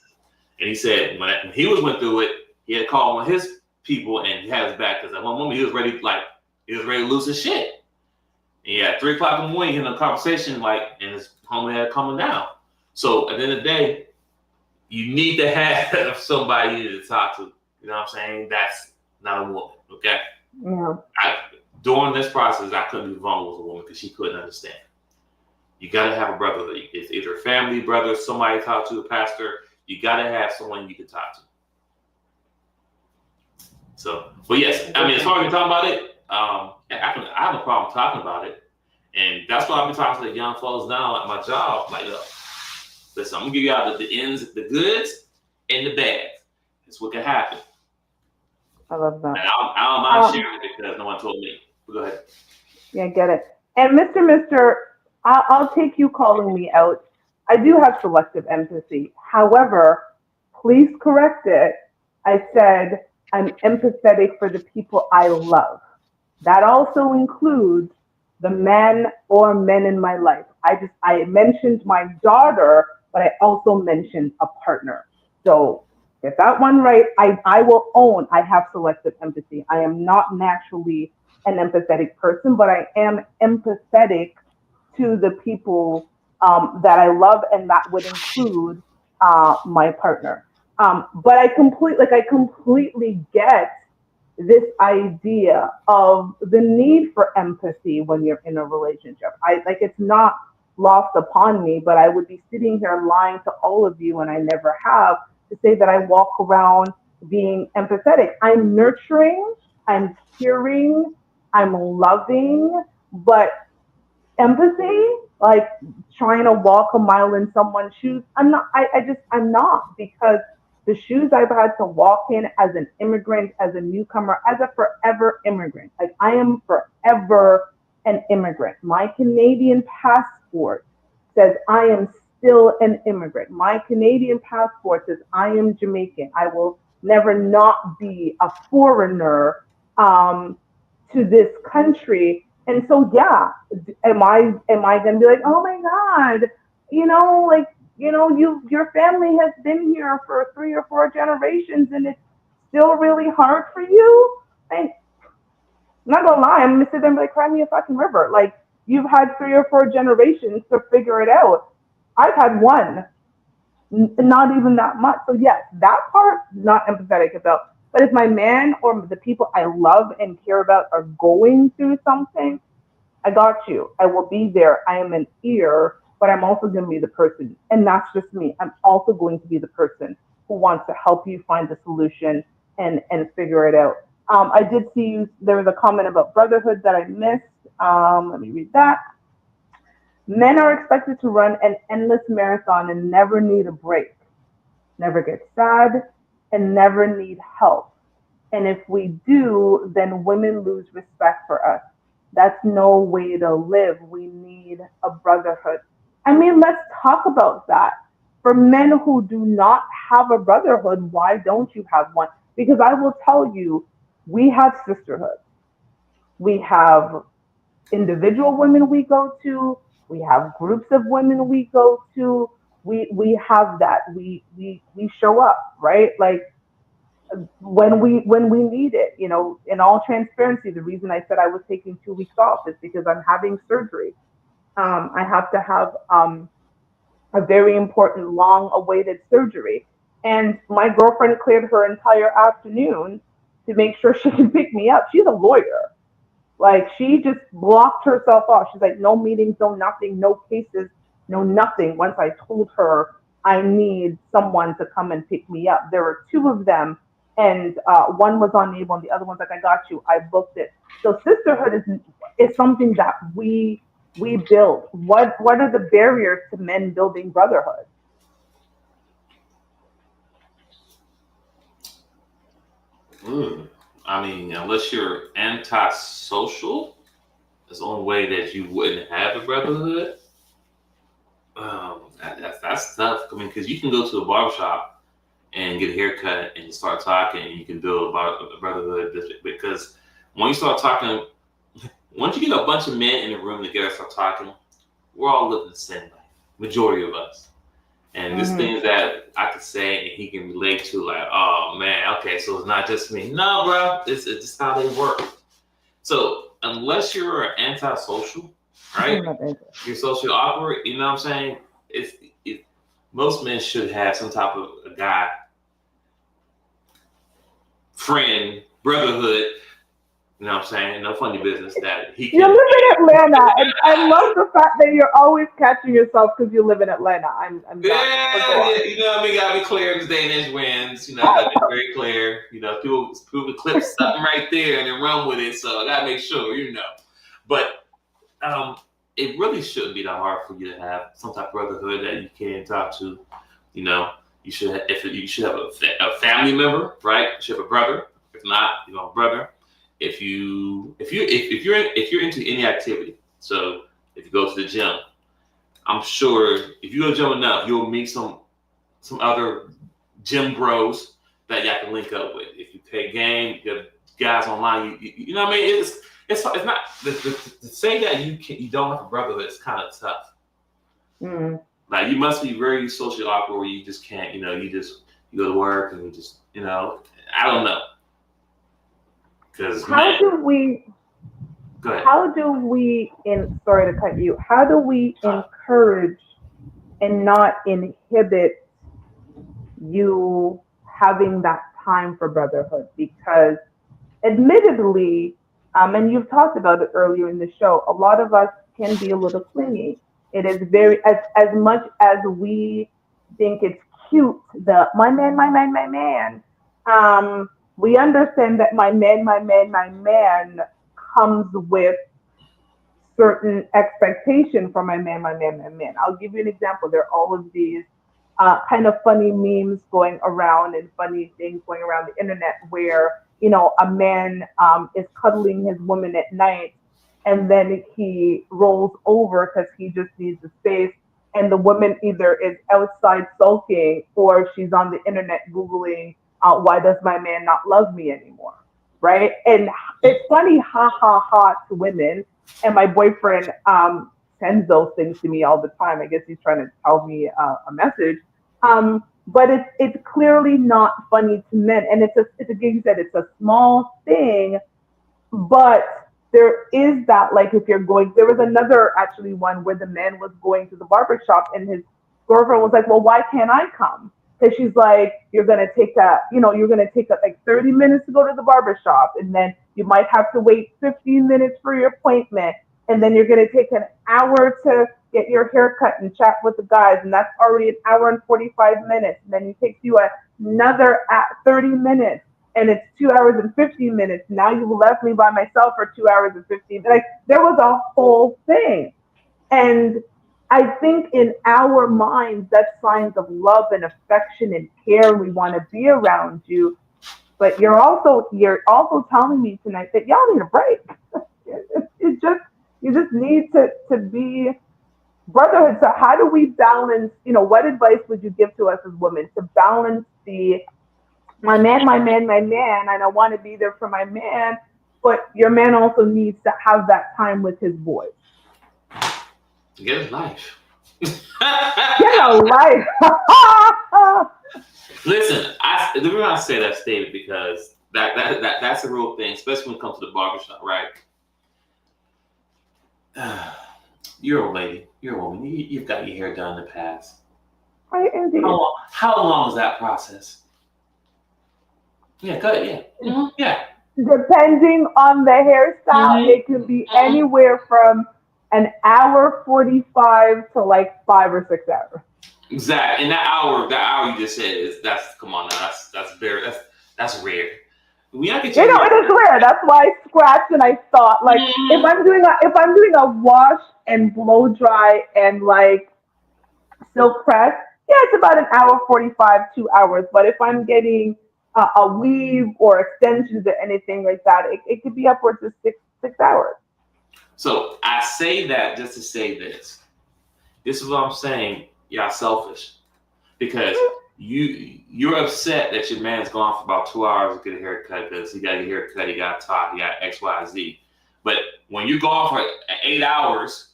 And he said when he went through it, he had called one of his people and he had his back, because at one moment he was ready to lose his shit. And at 3 o'clock in the morning, he had a conversation, and his homie had coming down. So at the end of the day, you need to have somebody to talk to You know what I'm saying? That's not a woman. Okay. Yeah. During this process, I couldn't be vulnerable with a woman because she couldn't understand. You got to have a brotherhood. It's either family, brother, somebody to talk to, a pastor. You got to have someone you can talk to. So, but yes, I mean, as far as talking about it, I have no problem talking about it, and that's why I've been talking to the young folks now at my job. Like, listen, I'm gonna give you all the ends, the goods and the bads. It's what can happen. I love that. And I don't mind sharing it because no one told me. But go ahead. Yeah, get it. And Mr. I'll take you calling me out. I do have selective empathy. However, please correct it. I said I'm empathetic for the people I love. That also includes the man or men in my life. I mentioned my daughter, but I also mentioned a partner. So get that one right. I will own I have selective empathy. I am not naturally an empathetic person, but I am empathetic to the people that I love, and that would include my partner. But I completely get this idea of the need for empathy when you're in a relationship. I like it's not lost upon me, but I would be sitting here lying to all of you, and I never have, to say that I walk around being empathetic. I'm nurturing, I'm caring, I'm loving, but empathy, like trying to walk a mile in someone's shoes. I'm not, because the shoes I've had to walk in as an immigrant, as a newcomer, as a forever immigrant. Like I am forever an immigrant. My Canadian passport says I am still an immigrant. My Canadian passport says I am Jamaican. I will never not be a foreigner to this country. And so, yeah, am I gonna be like, oh my God, like your family has been here for 3 or 4 generations, and it's still really hard for you? I'm not gonna lie, I'm gonna sit there and be like, cry me a fucking river. Like you've had 3 or 4 generations to figure it out. I've had one, not even that much. So yes, that part not empathetic about. But if my man or the people I love and care about are going through something, I got you. I will be there. I am an ear, but I'm also going to be the person. And that's just me. I'm also going to be the person who wants to help you find the solution and figure it out. I did see you, there was a comment about brotherhood that I missed. Let me read that. Men are expected to run an endless marathon and never need a break, never get sad, and never need help. And if we do, then women lose respect for us. That's no way to live. We need a brotherhood. I mean, let's talk about that. For men who do not have a brotherhood, why don't you have one? Because I will tell you, we have sisterhood. We have individual women we go to. We have groups of women we go to. We have that. We show up, right? Like when we need it. In all transparency, the reason I said I was taking 2 weeks off is because I'm having surgery. I have to have a very important, long-awaited surgery, and my girlfriend cleared her entire afternoon to make sure she can pick me up. She's a lawyer. Like she just blocked herself off. She's like, no meetings, no nothing, no cases, no nothing. Once I told her I need someone to come and pick me up, there were two of them, and one was unable, and the other one's like, I got you, I booked it. So sisterhood is something that we build. What are the barriers to men building brotherhood? I mean, unless you're antisocial, it's the only way that you wouldn't have a brotherhood. That's tough. I mean, because you can go to a barbershop and get a haircut and start talking, and you can build a brotherhood. Because when you start talking, once you get a bunch of men in a room together, start talking, we're all living the same life. Majority of us. And this thing that I could say and he can relate to, like, oh man, okay, so it's not just me. No, bro, it's just how they work. So unless you're antisocial, right? You're socially awkward, you know what I'm saying? Most men should have some type of a guy friend, brotherhood. You know what I'm saying? No funny business that he You can. live in Atlanta, and I love the fact that you're always catching yourself because you live in Atlanta. I'm done. But go Yeah, on. you know what I mean? Gotta be clear in this day and age wins. You know, gotta be very clear. You know, people clip something right there and then run with it. So I gotta make sure, you know. But it really shouldn't be that hard for you to have some type of brotherhood that you can talk to. You know, you should have, if you should have a family member, right? You should have a brother. If not, you know, a brother. If you're into any activity, so if you go to the gym, I'm sure if you go to the gym enough, you'll meet some other gym bros that y'all can link up with. If you play game, you have guys online. You know what I mean? It's not to say that you don't have a brotherhood. It's kind of tough. Mm. Like you must be very socially awkward where you just can't. You know, you go to work and I don't know. Because How do we? go ahead. How do we? Sorry to cut you. How do we encourage and not inhibit you having that time for brotherhood? Because admittedly, and you've talked about it earlier in the show, a lot of us can be a little clingy. It is very as much as we think it's cute, the my man. We understand that my man comes with certain expectation for my man. I'll give you an example. There are all of these kind of funny memes going around and funny things going around the internet where, a man is cuddling his woman at night and then he rolls over because he just needs the space. And the woman either is outside sulking or she's on the internet Googling, why does my man not love me anymore? Right. And it's funny, ha ha ha, to women. And my boyfriend sends those things to me all the time. I guess he's trying to tell me a message. But it's clearly not funny to men, and it's again you said it's a small thing, but there is that, like, if you're going, there was another actually one where the man was going to the barber shop and his girlfriend was like, well, why can't I come? Because she's like, you're gonna take like 30 minutes to go to the barber shop, and then you might have to wait 15 minutes for your appointment, and then you're gonna take an hour to get your hair cut and chat with the guys, and that's already an hour and 45 minutes, and then it takes you another 30 minutes, and it's 2 hours and 15 minutes. Now you've left me by myself for 2 hours and 15. Like, there was a whole thing. And I think in our minds, that's signs of love and affection and care. We want to be around you. But you're also telling me tonight that y'all need a break. You just need to be brotherhood. So how do we balance, what advice would you give to us as women to balance the my man, and I want to be there for my man, but your man also needs to have that time with his boys. Get his life. Get a life. Listen, the reason I say that statement because that's a real thing, especially when it comes to the barbershop, right? You're a lady. You're a woman. You've got your hair done in the past. Right, indeed. How long is that process? Yeah, go ahead. Yeah. Mm-hmm. Yeah. Depending on the hairstyle, it can be anywhere from an hour 45 to like 5 or 6 hours. Exactly. And that hour you just said come on now, that's rare. We have to it is rare. That's why I scratched and I thought, like, if I'm doing a wash and blow dry and like silk press, yeah, it's about an hour 45, 2 hours. But if I'm getting a weave or extensions or anything like that, it could be upwards of 6 hours. So I say that just to say this. This is what I'm saying. Y'all selfish because you're upset that your man's gone for about 2 hours to get a haircut because he got a haircut, he got taught, he got X, Y, Z. But when you're gone for 8 hours,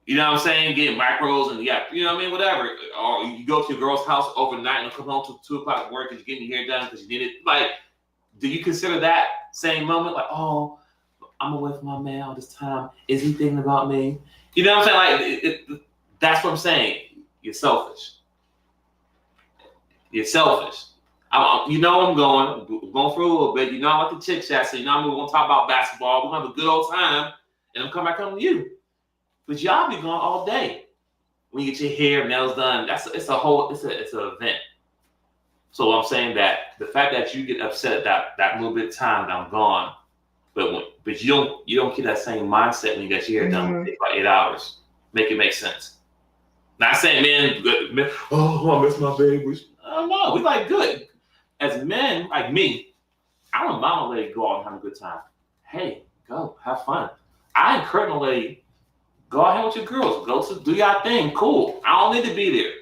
you know what I'm saying, getting micros and you know what I mean, whatever. Or you go to your girl's house overnight and come home till 2 o'clock work because you're getting your hair done because you need it. Like, do you consider that same moment like, oh, I'm away from my man all this time. Is he thinking about me? You know what I'm saying? Like, that's what I'm saying. You're selfish. You're selfish. You know I'm going for a little bit. You know I like the chit chat, so you know we're gonna talk about basketball. We're gonna have a good old time, and I'm coming back home to you. But y'all be gone all day. When you get your hair, nails done, it's an event. So I'm saying that the fact that you get upset that little bit of time that I'm gone, but you don't get that same mindset when you get your hair done. It takes about 8 hours. Make it make sense. Not saying men, oh, I miss my babies. No, we like good. As men like me, I don't mind a lady go out and have a good time. Hey, go have fun. I encourage a lady, go out with your girls. Go to do your thing. Cool. I don't need to be there.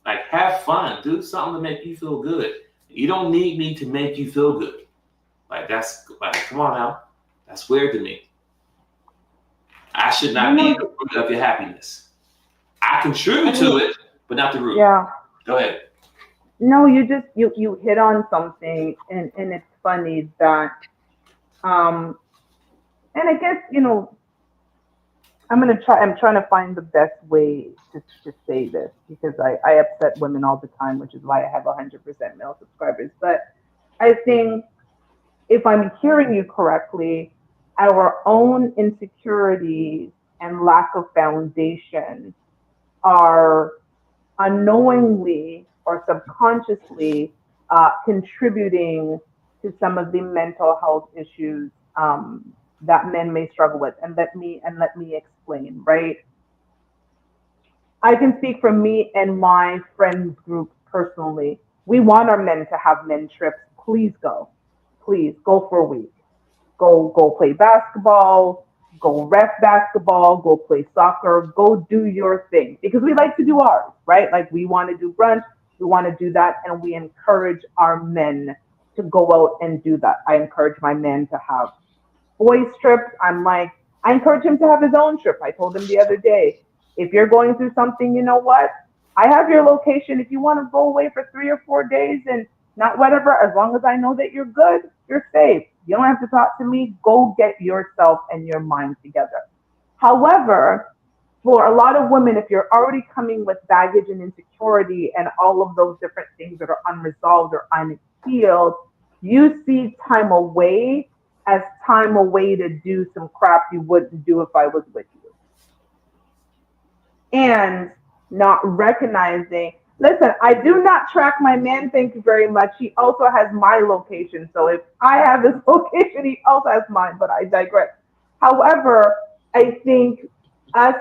Like, have fun. Do something to make you feel good. You don't need me to make you feel good. Like, come on now. That's weird to me. I should not be the root of your happiness. I contribute to it, but not the root. Yeah. Go ahead. No, you hit on something, and it's funny that, and I guess, I'm trying to find the best way to say this, because I upset women all the time, which is why I have 100% male subscribers. But I think, if I'm hearing you correctly, our own insecurities and lack of foundation are unknowingly or subconsciously contributing to some of the mental health issues that men may struggle with. And let me explain. Right, I can speak for me and my friends group personally. We want our men to have men trips. Please go for a week. Go play basketball, go ref basketball, go play soccer, go do your thing, because we like to do ours, right? Like, we want to do brunch, we want to do that, and we encourage our men to go out and do that. I encourage my men to have boys trips. I encourage him to have his own trip. I told him the other day, if you're going through something, you know what? I have your location. If you want to go away for 3 or 4 days and not whatever, as long as I know that you're good, you're safe. You don't have to talk to me. Go get yourself and your mind together. However, for a lot of women, if you're already coming with baggage and insecurity and all of those different things that are unresolved or unhealed, you see time away as time away to do some crap you wouldn't do if I was with you. And not recognizing, listen, I do not track my man, thank you very much. He also has my location. So if I have his location, he also has mine, but I digress. However, I think us,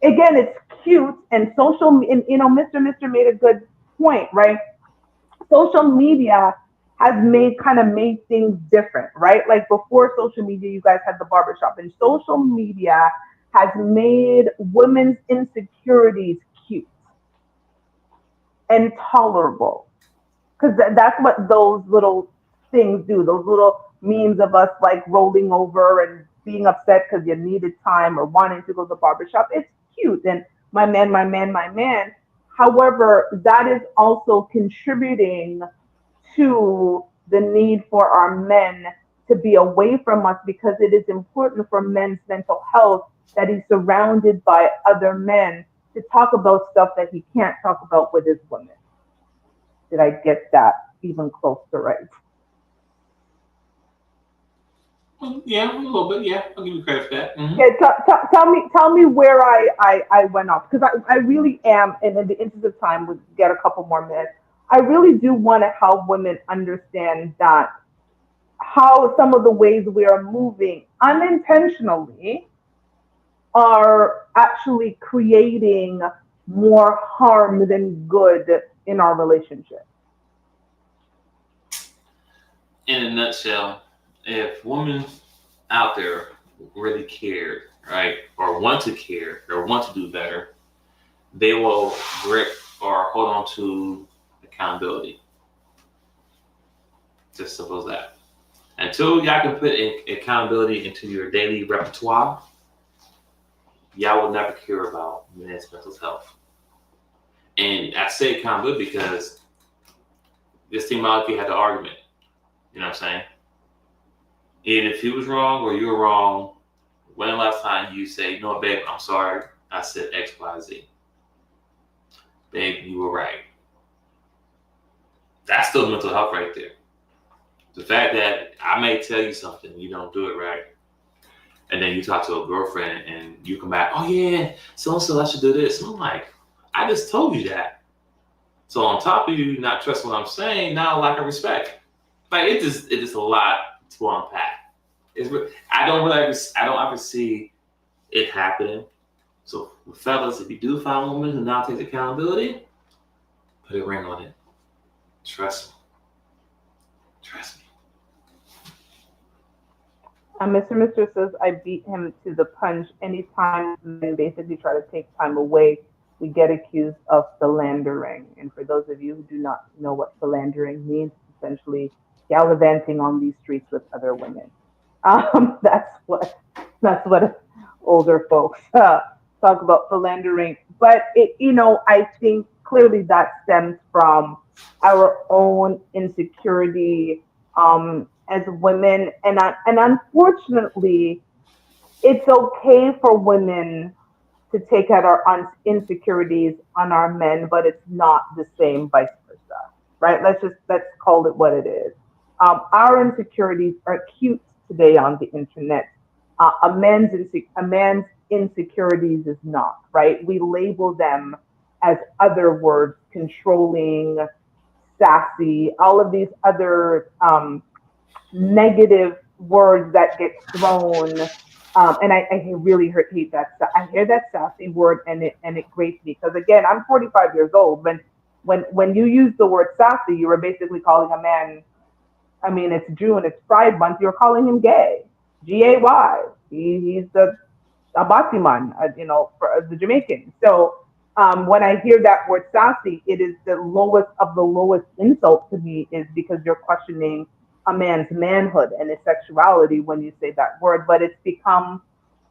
again, it's cute, and and Mr. made a good point, right? Social media has made things different, right? Like, before social media, you guys had the barbershop, and social media has made women's insecurities cute and tolerable, because that's what those little things do. Those little memes of us, like, rolling over and being upset because you needed time or wanting to go to the barbershop. It's cute. And my man, my man, my man. However, that is also contributing to the need for our men to be away from us, because it is important for men's mental health that he's surrounded by other men to talk about stuff that he can't talk about with his women. Did I get that even close to right? Yeah, a little bit. Yeah, I'll give you credit for that. Mm-hmm. Yeah, tell me where I went off, because I really am, and in the interest of time, we'll get a couple more minutes. I really do want to help women understand that how some of the ways we are moving unintentionally are actually creating more harm than good in our relationship. In a nutshell, if women out there really cared, right, or want to care, or want to do better, they will grip or hold on to accountability. Just simple as that. Until y'all can put accountability into your daily repertoire, y'all will never care about men's mental health. And I say accountability because this team out had the argument. You know what I'm saying? And if he was wrong or you were wrong, when the last time you say, no, babe, I'm sorry, I said X, Y, Z. Babe, you were right. That's still mental health right there. The fact that I may tell you something, you don't do it right, and then you talk to a girlfriend and you come back, oh yeah, so and so I should do this. And I'm like, I just told you that. So on top of you not trusting what I'm saying, now lack of respect. Like it just a lot to unpack. I don't ever see it happening. So fellas, if you do find a woman who now takes accountability, put a ring on it. Trust me. Trust me. Mr. Mister says, I beat him to the punch. Anytime men basically try to take time away, we get accused of philandering. And for those of you who do not know what philandering means, it's essentially gallivanting on these streets with other women. That's what older folks talk about philandering. But I think clearly that stems from our own insecurity as women, and unfortunately, it's okay for women to take out our insecurities on our men, but it's not the same vice versa, right? Let's call it what it is. Our insecurities are cute today on the internet. A man's insecurities is not, right? We label them as other words: controlling, sassy, all of these other negative words that get thrown. And I really hate that. I hear that sassy word, and it grates me because again, I'm 45 years old. When you use the word sassy, you were basically calling a man. I mean, it's June, it's Pride Month. You're calling him gay, gay. He's the Abatiman, for the Jamaican. So when I hear that word sassy, it is the lowest of the lowest insult to me, is because you're questioning a man's manhood and his sexuality when you say that word. But it's become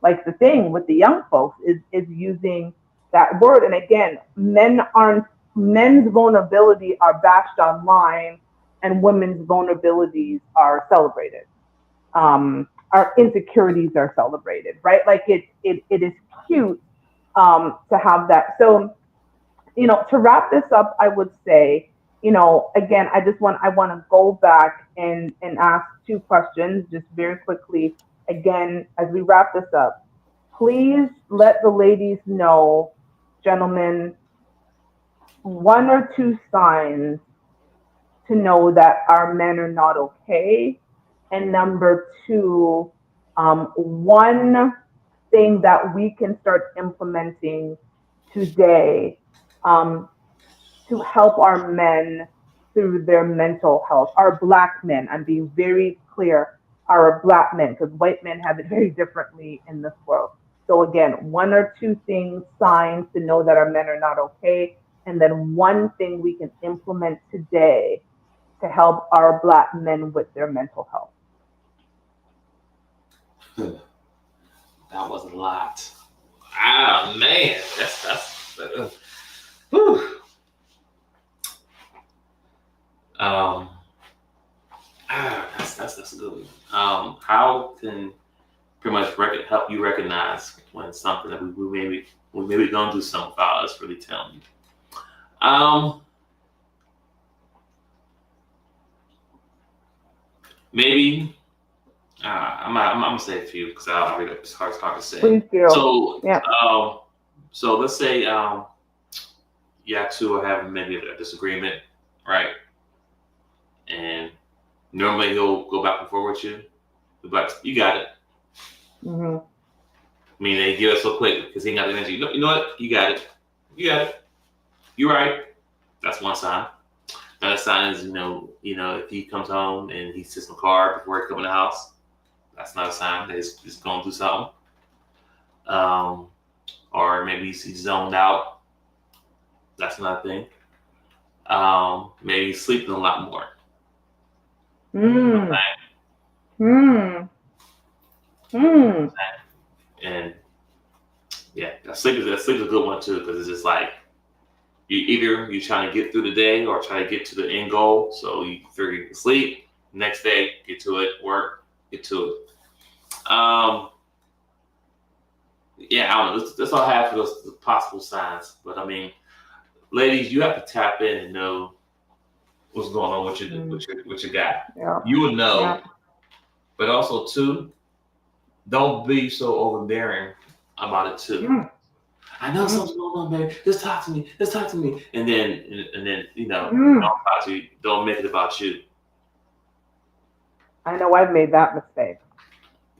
like the thing with the young folks is using that word. And again, men's vulnerability are bashed online, and women's vulnerabilities are celebrated. Our insecurities are celebrated, right? Like it is cute to have that. So, to wrap this up, I would say, again, I want to go back and ask two questions just very quickly. Again, as we wrap this up, please let the ladies know, gentlemen, one or two signs to know that our men are not okay. And number two, one thing that we can start implementing today um, to help our men through their mental health, our black men. I'm being very clear, our black men, because white men have it very differently in this world. So again, one or two things, signs to know that our men are not okay, and then one thing we can implement today to help our black men with their mental health. That was a lot. Ah man, whew. Um, that's a good one. How can pretty much help you recognize when something that we maybe gonna do something without us really telling you? Maybe I'm gonna say a few because I really it's hard to say. Please do. So Yeah. so let's say you two are having maybe a disagreement, right? And normally he'll go back and forth with you. He'll be like, you got it. Mm-hmm. I mean, they give it so quick because he ain't got the energy. You know what? You got it. You got it. You're right. That's one sign. Another sign is, if he comes home and he sits in the car before he comes in the house, that's not a sign that he's going through something. Or maybe he's zoned out. That's another thing. Maybe he's sleeping a lot more. Mm. Mm. Mm. And yeah, sleep is a good one too, because it's just like you're trying to get through the day or try to get to the end goal. So you figure you can sleep. Next day, get to it, work, get to it. Yeah, I don't know. That's all I have for those possible signs. But I mean, ladies, you have to tap in and know what's going on with your guy. Yeah. You would know. Yeah. But also too, don't be so overbearing about it too. Mm. I know something's going on, baby. Just talk to me. Just talk to me. And then don't talk to you. Don't make it about you. I know I've made that mistake.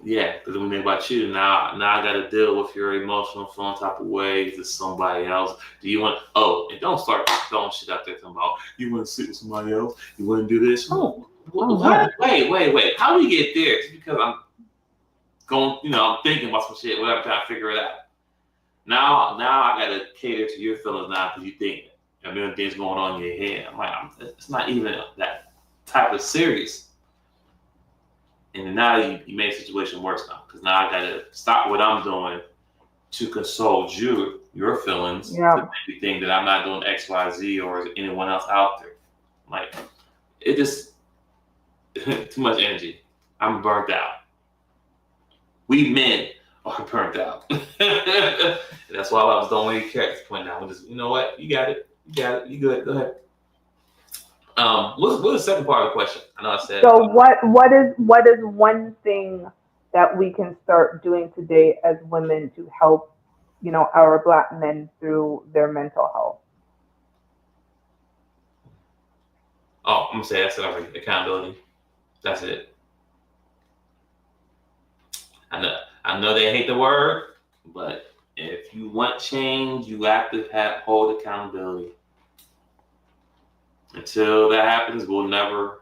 Yeah, because when it's about you, now I got to deal with your emotional feeling type of way to somebody else. Do you want? Oh, and don't start throwing shit out there talking about you want to sit with somebody else. You want to do this. Oh, What? no. Wait. How do we get there? Just because I'm going, I'm thinking about some shit, whatever, trying to figure it out. Now I got to cater to your feelings now because you think a million things going on in your head. I'm like, it's not even that type of serious. And now you made the situation worse now because now I got to stop what I'm doing to console your feelings Yeah. to make you think that I'm not doing X, Y, Z or anyone else out there. Like, it just too much energy. I'm burnt out. We men are burnt out. That's why I was the only character point now. We just, you know what? You got it. You good. Go ahead. What's the second part of the question? I know I said. So what is one thing that we can start doing today as women to help, our Black men through their mental health? Oh, I'm gonna say that's it already. Accountability. That's it. I know they hate the word, but if you want change, you have to hold accountability. Until that happens, we'll never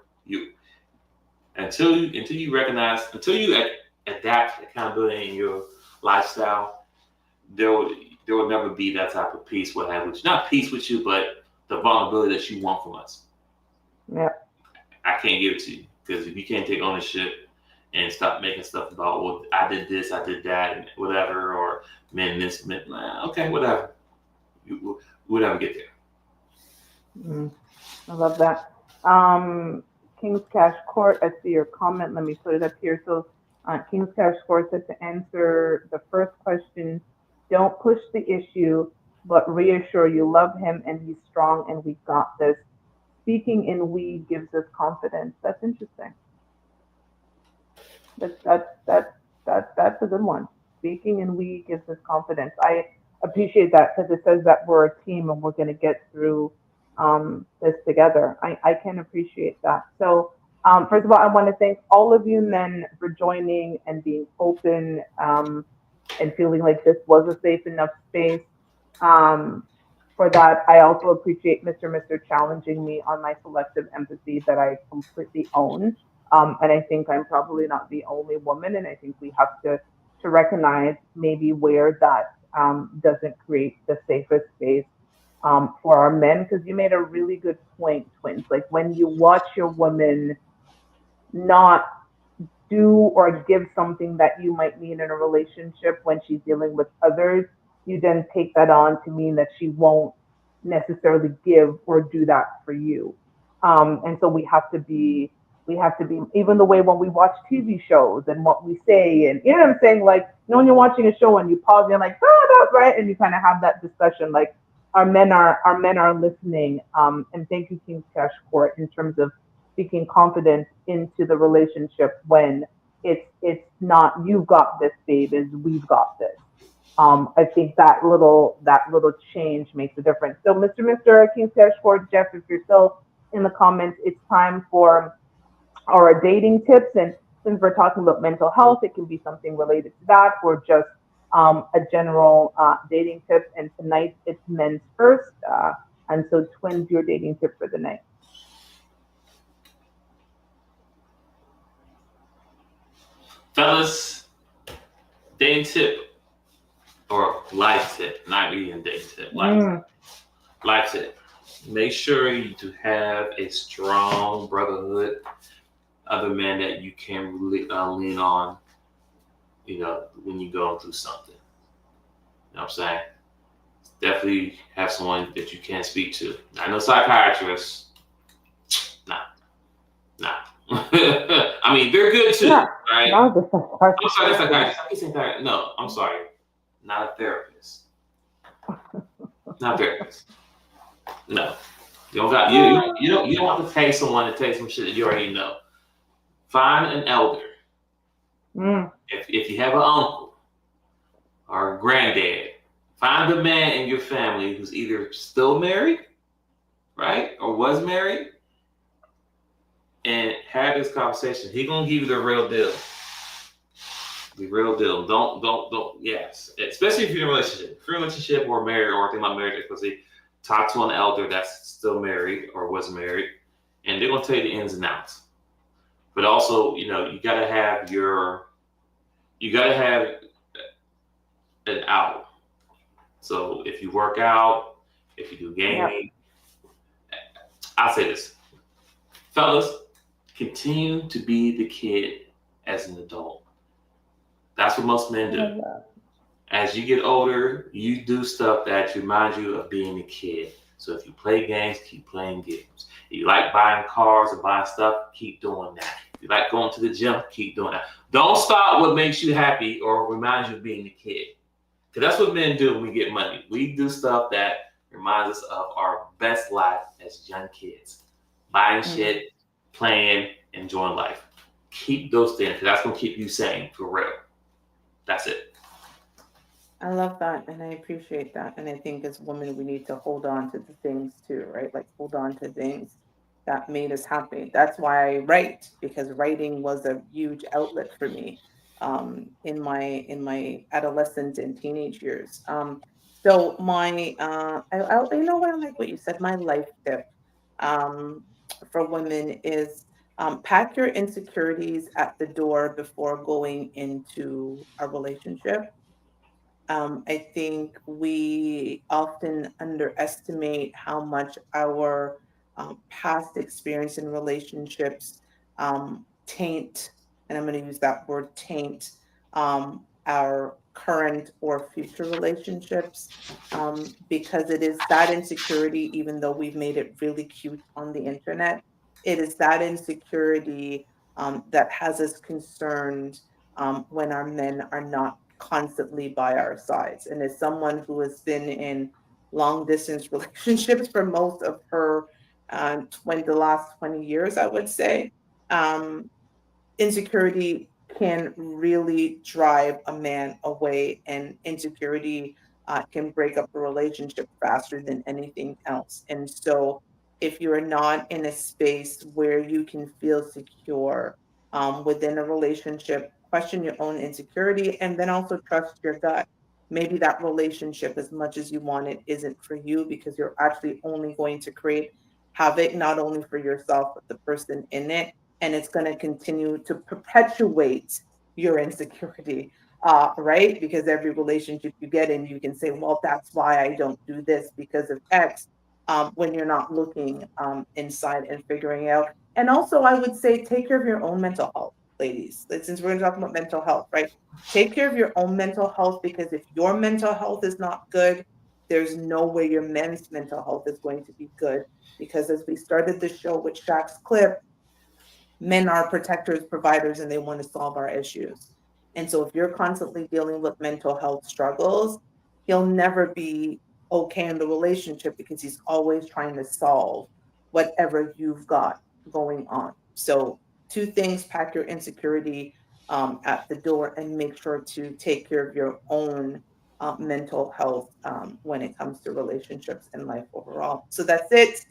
until you adapt accountability in your lifestyle. There will never be that type of peace we'll have with you. Not peace with you, but the vulnerability that you want from us. Yeah. I can't give it to you because if you can't take ownership and stop making stuff about, well, I did this, I did that, and whatever, or men this, men, okay, whatever. We'll never get there. I love that. King's Cash Court, I see your comment. Let me put it up here. So King's Cash Court said to answer the first question, don't push the issue, but reassure you love him and he's strong and we got this. Speaking in we gives us confidence. That's interesting. That's a good one. Speaking in we gives us confidence. I appreciate that because it says that we're a team and we're going to get through this together. I can appreciate that. So first of all, I want to thank all of you men for joining and being open and feeling like this was a safe enough space. For that, I also appreciate Mr. challenging me on my selective empathy that I completely own. And I think I'm probably not the only woman, and I think we have to recognize maybe where that doesn't create the safest space for our men. Because you made a really good point, twins. Like when you watch your woman not do or give something that you might need in a relationship when she's dealing with others, you then take that on to mean that she won't necessarily give or do that for you. And so we have to be even the way when we watch TV shows and what we say and what I'm saying, like when you're watching a show and you pause and you're like, oh, that's right, and you kind of have that discussion, like our men are listening. And thank you, King's Cash Court, in terms of speaking confidence into the relationship when it's not you've got this, babe, is we've got this. I think that little change makes a difference. So, Mr. King's Cash Court, Jeff, if you're still in the comments, it's time for our dating tips. And since we're talking about mental health, it can be something related to that or just a general dating tip. And tonight it's men's first. And so, twins, your dating tip for the night. Fellas, dating tip or life tip, not even dating tip, life tip. Make sure you to have a strong brotherhood, other men that you can really lean on, when you're going through something. You know what I'm saying? Definitely have someone that you can speak to. I know psychiatrists. Nah. I mean, they're good too, Yeah. right? No, I'm sorry, that's psychiatrist. I keep saying therapist. No, I'm sorry. Not a therapist. Not a therapist. No. You don't got you don't have to pay someone to take some shit that you already know. Find an elder. Mm. If you have an uncle or a granddad, find a man in your family who's either still married, right, or was married, and have this conversation. He gonna give you the real deal. The real deal. Don't. Yes, especially if you're in a relationship. If you're in a relationship or married or thinking about marriage, especially talk to an elder that's still married or was married, and they're gonna tell you the ins and outs. But also, you gotta have an out. So if you work out, if you do Yeah. gaming, I'll say this, fellas, continue to be the kid as an adult. That's what most men I do. love that. As you get older, you do stuff that reminds you of being a kid. So if you play games, keep playing games. If you like buying cars or buying stuff, keep doing that. If you like going to the gym, keep doing that. Don't stop what makes you happy or reminds you of being a kid. Because that's what men do when we get money. We do stuff that reminds us of our best life as young kids. Buying shit, playing, enjoying life. Keep those things, because that's going to keep you sane for real. That's it. I love that and I appreciate that. And I think as women, we need to hold on to the things too, right? Like hold on to things that made us happy. That's why I write, because writing was a huge outlet for me in my adolescent and teenage years. So my you know what, I like what you said. My life tip um, for women is pack your insecurities at the door before going into a relationship. I think we often underestimate how much our past experience in relationships taint, and I'm going to use that word taint, our current or future relationships, because it is that insecurity, even though we've made it really cute on the internet, it is that insecurity that has us concerned when our men are not constantly by our sides. And as someone who has been in long distance relationships for most of her the last 20 years, I would say, um, insecurity can really drive a man away, and insecurity can break up a relationship faster than anything else. And so if you're not in a space where you can feel secure within a relationship, question your own insecurity and then also trust your gut. Maybe that relationship, as much as you want it, isn't for you, because you're actually only going to create havoc, not only for yourself but the person in it, and it's going to continue to perpetuate your insecurity, right? Because every relationship you get in, you can say, well, that's why I don't do this because of X, when you're not looking inside and figuring out. And also, I would say take care of your own mental health, ladies. Like, since we're going to talk about mental health, right? Take care of your own mental health, because if your mental health is not good, there's no way your men's mental health is going to be good. Because as we started the show with Shaq's clip, men are protectors, providers, and they want to solve our issues. And so if you're constantly dealing with mental health struggles, he'll never be okay in the relationship, because he's always trying to solve whatever you've got going on. So, two things: pack your insecurity at the door and make sure to take care of your own mental health when it comes to relationships and life overall. So, that's it.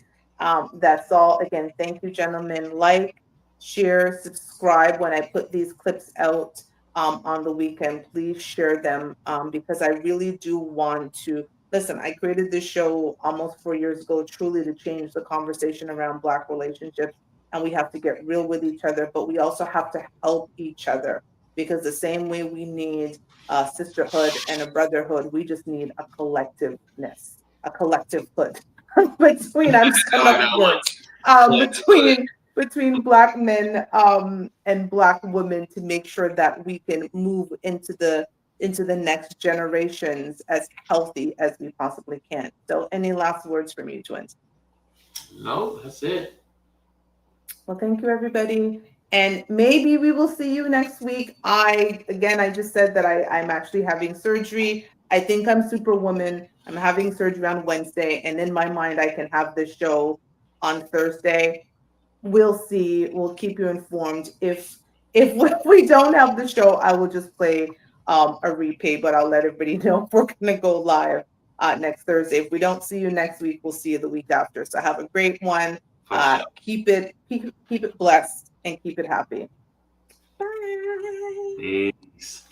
That's all. Again, thank you, gentlemen. Like, share, subscribe when I put these clips out on the weekend. Please share them because I really do want to. Listen, I created this show almost 4 years ago, truly to change the conversation around Black relationships. And we have to get real with each other, but we also have to help each other, because the same way we need a sisterhood and a brotherhood, we just need a collectiveness, a collective hood between, I'm just I coming like up that with one. words, Collective hood. between Black men and Black women, to make sure that we can move into the next generations as healthy as we possibly can. So, any last words from you, twins? No, that's it. Well, thank you, everybody. And maybe we will see you next week. I just said that I'm actually having surgery. I think I'm Superwoman. I'm having surgery on Wednesday. And in my mind, I can have this show on Thursday. We'll see. We'll keep you informed. If we don't have the show, I will just play a replay, but I'll let everybody know if we're gonna go live next Thursday. If we don't see you next week, we'll see you the week after. So have a great one. For sure. Keep it blessed and keep it happy. Bye. Peace.